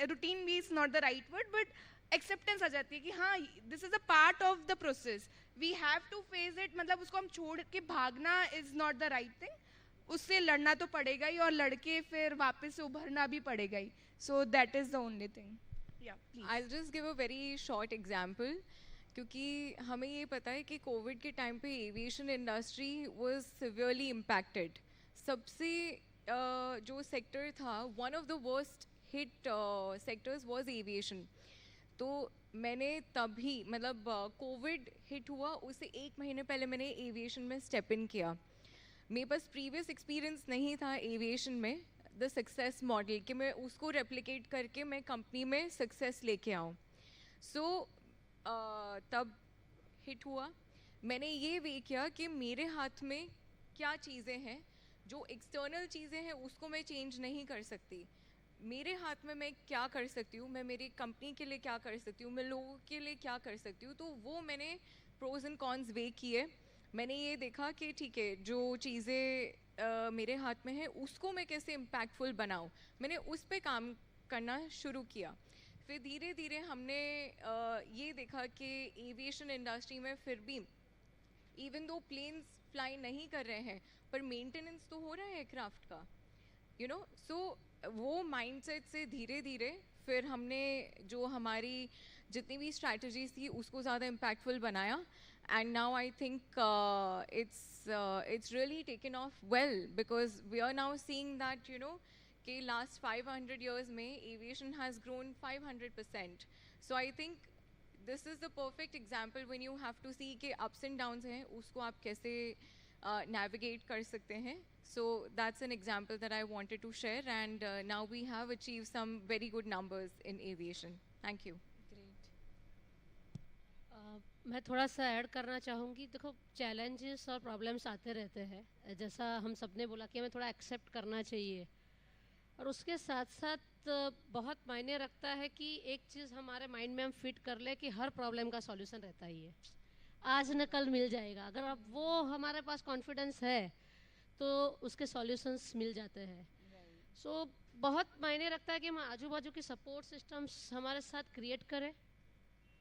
रूटीन भी is not the right word, but acceptance आ जाती है कि हाँ this is a part of the process, we have to face it. मतलब उसको हम छोड़ के भागना is not the right thing. उससे लड़ना तो पड़ेगा ही और लड़के फिर वापस से उभरना भी पड़ेगा ही. So that is the only thing. I'll just give a very short example, क्योंकि हमें ये पता है कि कोविड के टाइम पे aviation industry was severely impacted. सबसे जो सेक्टर था, one of the worst hit sectors was aviation. तो मैंने तभी मतलब कोविड हिट हुआ उससे 1 महीने पहले मैंने एविएशन में स्टेप इन किया. मेरे पास प्रीवियस एक्सपीरियंस नहीं था एविएशन में, द सक्सेस मॉडल कि मैं उसको रेप्लिकेट करके मैं कंपनी में सक्सेस लेके आऊँ. सो तब हिट हुआ. मैंने ये वे किया कि मेरे हाथ में क्या चीज़ें हैं जो एक्सटर्नल चीज़ें हैं उसको मैं चेंज नहीं कर सकती, मेरे हाथ में मैं क्या कर सकती हूँ, मैं मेरी कंपनी के लिए क्या कर सकती हूँ, मैं लोगों के लिए क्या कर सकती हूँ। तो वो मैंने प्रोज एंड कॉन्स वे किए। मैंने ये देखा कि ठीक है, जो चीज़ें मेरे हाथ में है उसको मैं कैसे इम्पैक्टफुल बनाऊँ, मैंने उस पर काम करना शुरू किया। फिर धीरे धीरे हमने ये देखा कि एविएशन इंडस्ट्री में फिर भी इवन दो प्लेन्स फ्लाई नहीं कर रहे हैं पर मेंटेनेंस तो हो रहा है एयरक्राफ्ट का, यू नो। सो वो माइंडसेट से धीरे धीरे फिर हमने जो हमारी जितनी भी स्ट्रैटेजीज थी उसको ज़्यादा इम्पैक्टफुल बनाया। And now I think it's really taken off well, because we are now seeing that, you know, कि last 500 years में aviation has grown 500%. So I think this is the perfect example when you have to see कि ups and downs हैं उसको आप कैसे navigate कर सकते हैं. So that's an example that I wanted to share, and now we have achieved some very good numbers in aviation. Thank you. मैं थोड़ा सा ऐड करना चाहूँगी। देखो, चैलेंजेस और प्रॉब्लम्स आते रहते हैं, जैसा हम सब ने बोला कि हमें थोड़ा एक्सेप्ट करना चाहिए, और उसके साथ साथ बहुत मायने रखता है कि एक चीज़ हमारे माइंड में हम फिट कर ले कि हर प्रॉब्लम का सॉल्यूशन रहता ही है, आज न कल मिल जाएगा। अगर अब वो हमारे पास कॉन्फिडेंस है तो उसके सॉल्यूशंस मिल जाते हैं। सो बहुत मायने रखता है कि हम आजू बाजू की सपोर्ट सिस्टम्स हमारे साथ क्रिएट करें।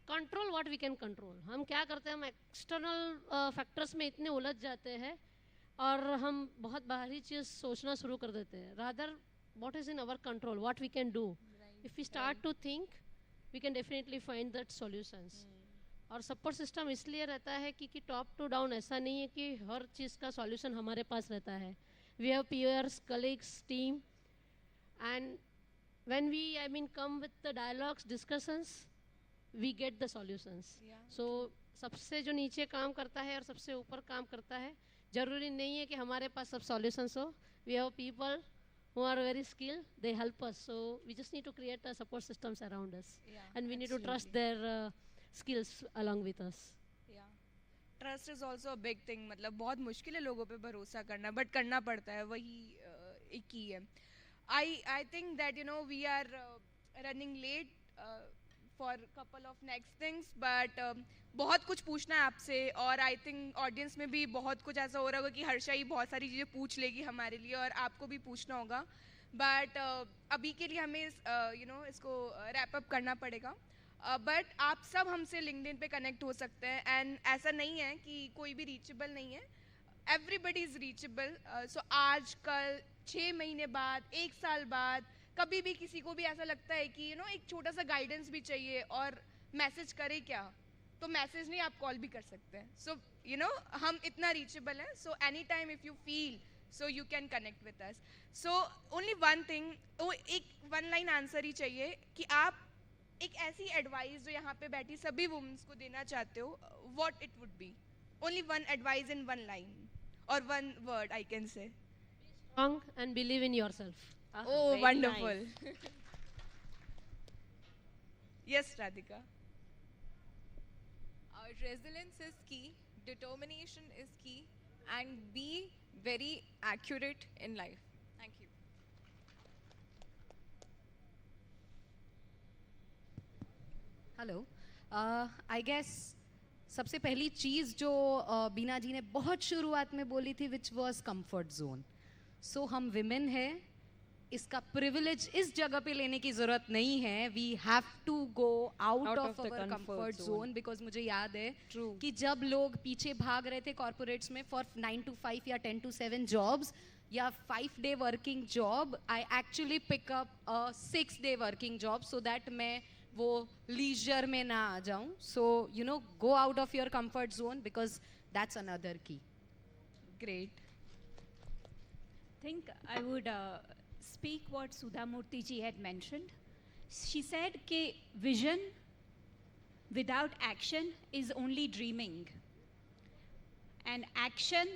Control what we can control. हम क्या करते हैं, हम एक्सटर्नल फैक्टर्स में इतने उलझ जाते हैं और हम बहुत बाहरी चीज़ सोचना शुरू कर देते हैं। Rather what is in our control, what we can do, if we start to think we can definitely find that solutions. और सपोर्ट सिस्टम इसलिए रहता है कि टॉप टू डाउन ऐसा नहीं है कि हर चीज़ का सॉल्यूशन हमारे पास रहता है। We have peers, colleagues, team, and when we come with the dialogues, discussions, we get the solutions. So सबसे जो नीचे काम करता है और सबसे ऊपर काम करता है, ज़रूरी नहीं है कि हमारे पास सब सॉल्यूशंस हो। We have people who are very skilled, they help us, so we just need to create support systems around us, and we need to trust their skills along with us. Trust is also a big thing. मतलब बहुत मुश्किल है लोगों पे भरोसा करना, but करना पड़ता है, वही एक ही है। I think that, you know, we are running late for couple of next things, but बहुत कुछ पूछना है आपसे, और आई थिंक ऑडियंस में भी बहुत कुछ ऐसा हो रहा होगा कि हर्षा ही बहुत सारी चीज़ें पूछ लेगी हमारे लिए, और आपको भी पूछना होगा। बट अभी के लिए हमें इसको रैप अप करना पड़ेगा। बट आप सब हमसे लिंक्डइन पे कनेक्ट हो सकते हैं, एंड ऐसा नहीं है कि कोई भी रीचेबल नहीं है, एवरीबडी इज़ रीचेबल। सो आज, कल, 6 महीने बाद, 1 साल बाद, कभी भी किसी को भी ऐसा लगता है कि एक छोटा सा गाइडेंस भी चाहिए और मैसेज करे क्या, तो मैसेज नहीं, आप कॉल भी कर सकते हैं। सो हम इतना रीचेबल हैं। So any time if you feel, so you can connect with us. So only one thing, एक 1 लाइन आंसर ही चाहिए कि आप एक ऐसी एडवाइस जो यहाँ पे बैठी सभी वुमेन्स को देना चाहते हो, what it would be? Only one advice in 1 line और 1 word I can say. Strong and believe in yourself. Oh, wonderful. Nice. Yes, Radhika. Resilience is key, determination is key, and be very accurate in life. Thank you. Hello, I guess सबसे पहली चीज़ जो बीना जी ने बहुत शुरुआत में बोली थी, which was comfort zone. सो हम विमेन हैं, इसका प्रिविलेज इस जगह पे लेने की ज़रूरत नहीं है। We have to go out of our comfort zone, because मुझे याद है कि जब लोग पीछे भाग रहे थे कॉर्पोरेट्स में फॉर 9 to 5 या 10 to 7 जॉब्स या 5-day working job, I actually pick up 6-day working job so that मैं वो लीजर में ना आ जाऊं। So go out of your comfort zone, because that's another key. Great. think I would speak what Sudha Murthy ji had mentioned. She said कि vision without action is only dreaming, and action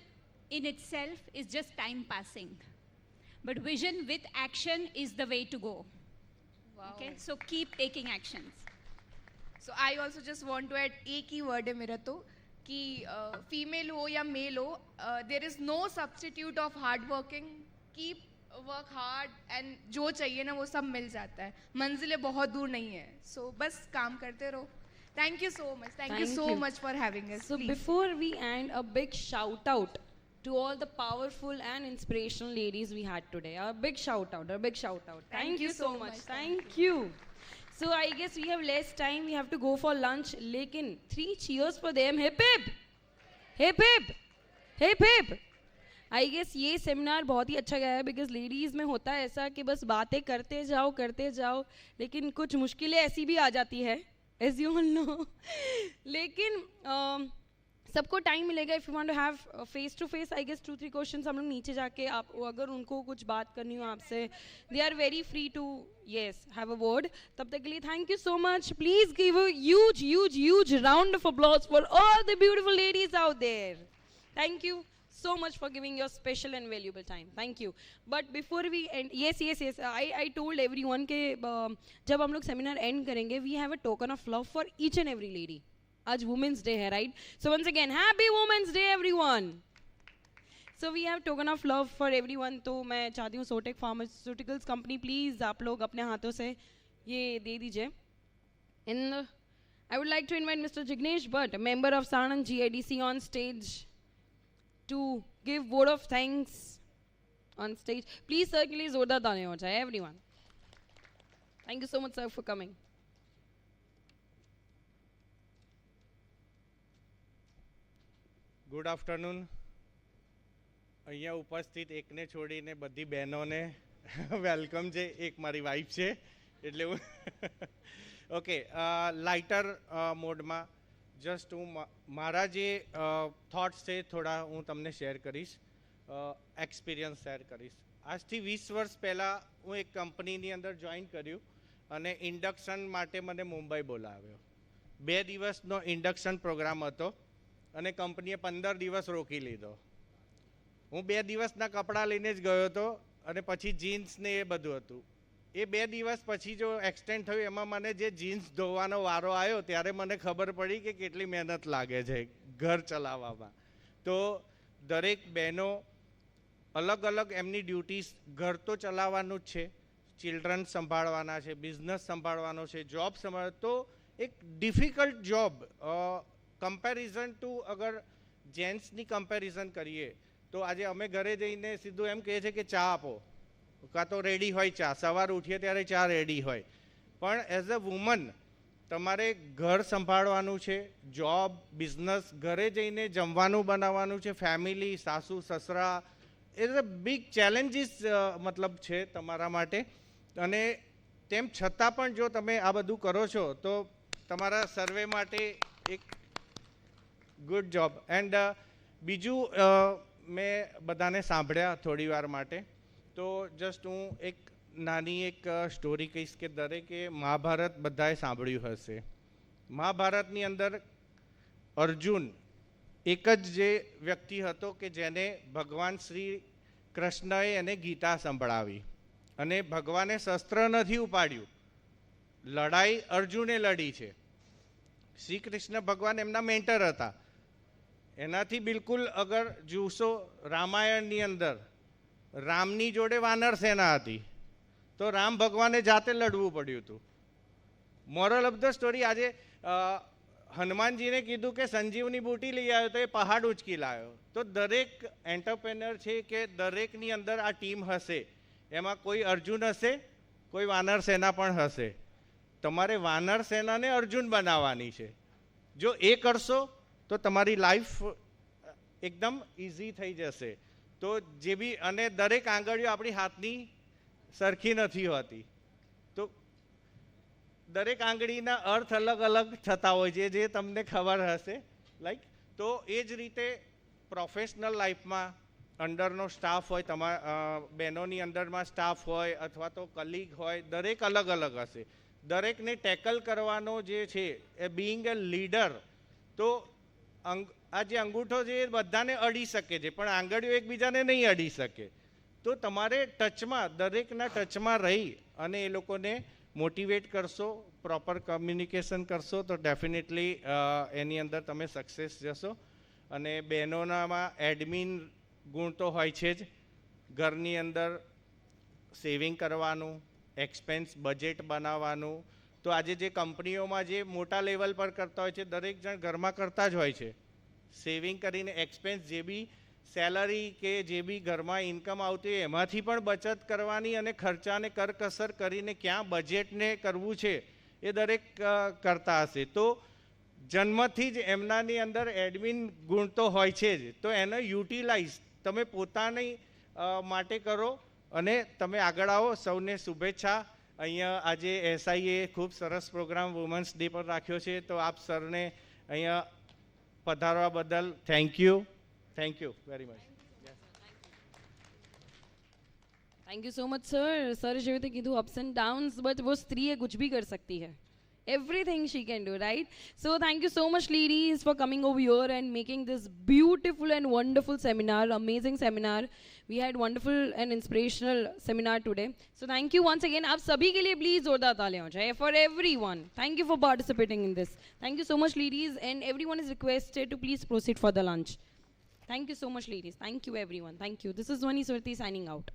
in itself is just time passing, but vision with action is the way to go. Wow. Okay, so keep taking actions. So I also just want to add एक ही word है मेरा, तो कि female हो या male हो, there is no substitute of hard working. Keep work hard and जो चाहिए ना वो सब मिल जाता है. मंजिलें बहुत दूर नहीं है, सो बस काम करते रहो. Thank you so much. Thank you so much for having us. So Please. before we end, a big shout out to all the powerful and inspirational ladies we had today. A big shout out. A big shout out. Thank you so much. Thank you. So I guess we have less time. We have to go for lunch. Lekin 3 cheers for them. Hip hip. Hip hip. Hip hip. I guess ये seminar बहुत ही अच्छा गया है because ladies में होता है ऐसा कि बस बातें करते जाओ लेकिन कुछ मुश्किलें ऐसी भी आ जाती है एज यू ऑल नो. लेकिन सबको टाइम मिलेगा. If you want to have face to face I guess 2-3 questions हम लोग नीचे जाके आप अगर उनको कुछ बात करनी हो आपसे, they are very free to yes have a word. तब तक के लिए thank you so much. Please give a huge round of applause for all the beautiful ladies out there. Thank you so much for giving your special and valuable time. Thank you. But before we end, yes, I told everyone के जब हम लोग seminar and करेंगे, we have a token of love for each and every lady. आज Women's Day है, right? So once again, Happy Women's Day, everyone. So we have token of love for everyone. तो मैं चाहती हूँ सोटेक pharmaceuticals company please आप लोग अपने हाथों से ये दे दीजिए. And I would like to invite Mr. Jignesh Bhatt, a member of Sanand GIDC, on stage to give word of thanks on stage. Please sir के लिए जोरदार तालियां हो जाए everyone. Thank you so much sir for coming. Good afternoon. અહીંયા ઉપસ્થિત એકને છોડીને બધી બહેનોને વેલકમ છે. એક મારી વાઈફ છે એટલે હું ઓકે લાઇટર મોડમાં જસ્ટ હું મારા જે થોટ્સ છે થોડા હું તમને શેર કરીશ, એક્સપિરિયન્સ શેર કરીશ. આજથી 20 વર્ષ પહેલાં હું એક કંપનીની અંદર જોઈન કર્યું અને ઇન્ડક્શન માટે મને મુંબઈ બોલાવ્યો. 2 દિવસનો ઇન્ડક્શન પ્રોગ્રામ હતો અને કંપનીએ 15 દિવસ રોકી લીધો. હું 2 દિવસના કપડાં લઈને જ ગયો હતો અને પછી જીન્સ ને એ બધું હતું. એ 2 દિવસ પછી જો એક્સટેન્ડ થયું એમાં મને જે જીન્સ ધોવાનો વારો આવ્યો ત્યારે મને ખબર પડી કે કેટલી મહેનત લાગે છે ઘર ચલાવવામાં. તો દરેક બહેનો અલગ અલગ એમની ડ્યુટીઝ, ઘર તો ચલાવવાનું જ છે, ચિલ્ડ્રન સંભાળવાના છે, બિઝનેસ સંભાળવાનો છે, જોબ સંભાળ, તો એક ડિફિકલ્ટ જોબ કમ્પેરિઝન ટુ અગર જેન્ટ્સની કમ્પેરિઝન કરીએ તો આજે અમે ઘરે જઈને સીધું એમ કહીએ છીએ કે ચા આપો, કાં તો રેડી હોય ચા, સવાર ઉઠીએ ત્યારે ચા રેડી હોય. પણ એઝ અ વુમન તમારે ઘર સંભાળવાનું છે, જોબ, બિઝનેસ, ઘરે જઈને જમવાનું બનાવવાનું છે, ફેમિલી, સાસુ સસરા, ઇઝ અ બિગ ચેલેન્જીસ મતલબ છે તમારા માટે. અને તેમ છતાં પણ જો તમે આ બધું કરો છો તો તમારા સર્વે માટે એક ગુડ જોબ. એન્ડ બીજું મેં બધાને સાંભળ્યા થોડી વાર માટે, તો જસ્ટ હું એક નાની એક સ્ટોરી કહીશ કે દરેકે મહાભારત બધાએ સાંભળ્યું હશે. મહાભારતની અંદર અર્જુન એક જ જે વ્યક્તિ હતો કે જેને ભગવાન શ્રી કૃષ્ણએ એને ગીતા સંભળાવી અને ભગવાને શસ્ત્ર નથી ઉપાડ્યું, લડાઈ અર્જુને લડી છે. શ્રી કૃષ્ણ ભગવાન એમના મેન્ટર હતા. એનાથી બિલકુલ અગર જોશો રામાયણની અંદર રામની જોડે વાનર સેના હતી તો રામ ભગવાને જાતે લડવું પડ્યું હતું. મોરલ ઓફ ધ સ્ટોરી, આજે હનુમાનજીને કીધું કે સંજીવની બૂટી લઈ આવ્યો તો એ પહાડ ઉચકી લાવ્યો. તો દરેક એન્ટરપ્રેનર છે કે દરેકની અંદર આ ટીમ હશે, એમાં કોઈ અર્જુન હશે, કોઈ વાનર સેના પણ હશે. તમારે વાનર સેનાને અર્જુન બનાવવાની છે. જો એ કરશો તો તમારી લાઈફ એકદમ ઇઝી થઈ જશે. તો જે બી, અને દરેક આંગળીઓ આપણી હાથની સરખી નથી હોતી, તો દરેક આંગળીના અર્થ અલગ અલગ થતા હોય છે, જે તમને ખબર હશે. લાઈક તો એ જ રીતે પ્રોફેશનલ લાઈફમાં અંડરનો સ્ટાફ હોય, તમારા બહેનોની અંડરમાં સ્ટાફ હોય અથવા તો કલીગ હોય, દરેક અલગ અલગ હશે. દરેકને ટેકલ કરવાનો જે છે એ બિંગ એ લીડર, તો આ જે અંગૂઠો છે એ બધાને અડી શકે છે પણ આંગળીઓ એકબીજાને નહીં અડી શકે. તો તમારે ટચમાં, દરેકના ટચમાં રહી અને એ લોકોને મોટિવેટ કરશો, પ્રોપર કમ્યુનિકેશન કરશો તો ડેફિનેટલી એની અંદર તમે સક્સેસ જશો. અને બહેનોનામાં એડમિન ગુણ તો હોય છે જ. ઘરની અંદર સેવિંગ કરવાનું, એક્સપેન્સ બજેટ બનાવવાનું. તો આજે જે કંપનીઓમાં જે મોટા લેવલ પર કરતા હોય છે, દરેક જણ ઘરમાં કરતા જ હોય છે. સેવિંગ કરીને એક્સપેન્સ જે બી સેલરી કે જે બી ઘરમાં ઇન્કમ આવતી હોય એમાંથી પણ બચત કરવાની અને ખર્ચાને કરકસર કરીને ક્યાં બજેટને કરવું છે એ દરેક કરતા હશે. તો જન્મથી જ એમનાની અંદર એડમિન ગુણ તો હોય છે જ. તો એને યુટિલાઇઝ તમે પોતાની માટે કરો અને તમે આગળ આવો. સૌને શુભેચ્છા. અહીંયા આજે એસઆઈએ ખૂબ સરસ પ્રોગ્રામ વુમન્સ ડે પર રાખ્યો છે, તો આપ સરને અહીંયા પધારવા બદલ thank you very much. Thank you so much sir. Sir જેવી રીતે કીધું અપ્સ એન્ડ ડાઉન્સ, બટ वो स्त्री कुछ भी कर सकती है. Everything she can do, right? So thank you so much ladies for coming over here and making this beautiful and wonderful seminar, amazing seminar. We had wonderful and inspirational seminar today. So thank you once again. आप सभी के लिए please जोरदार तालियां हो जाए for everyone. Thank you for participating in this. Thank you so much ladies, and everyone is requested to please proceed for the lunch. Thank you so much ladies. Thank you everyone. Thank you. This is Swani Surti signing out.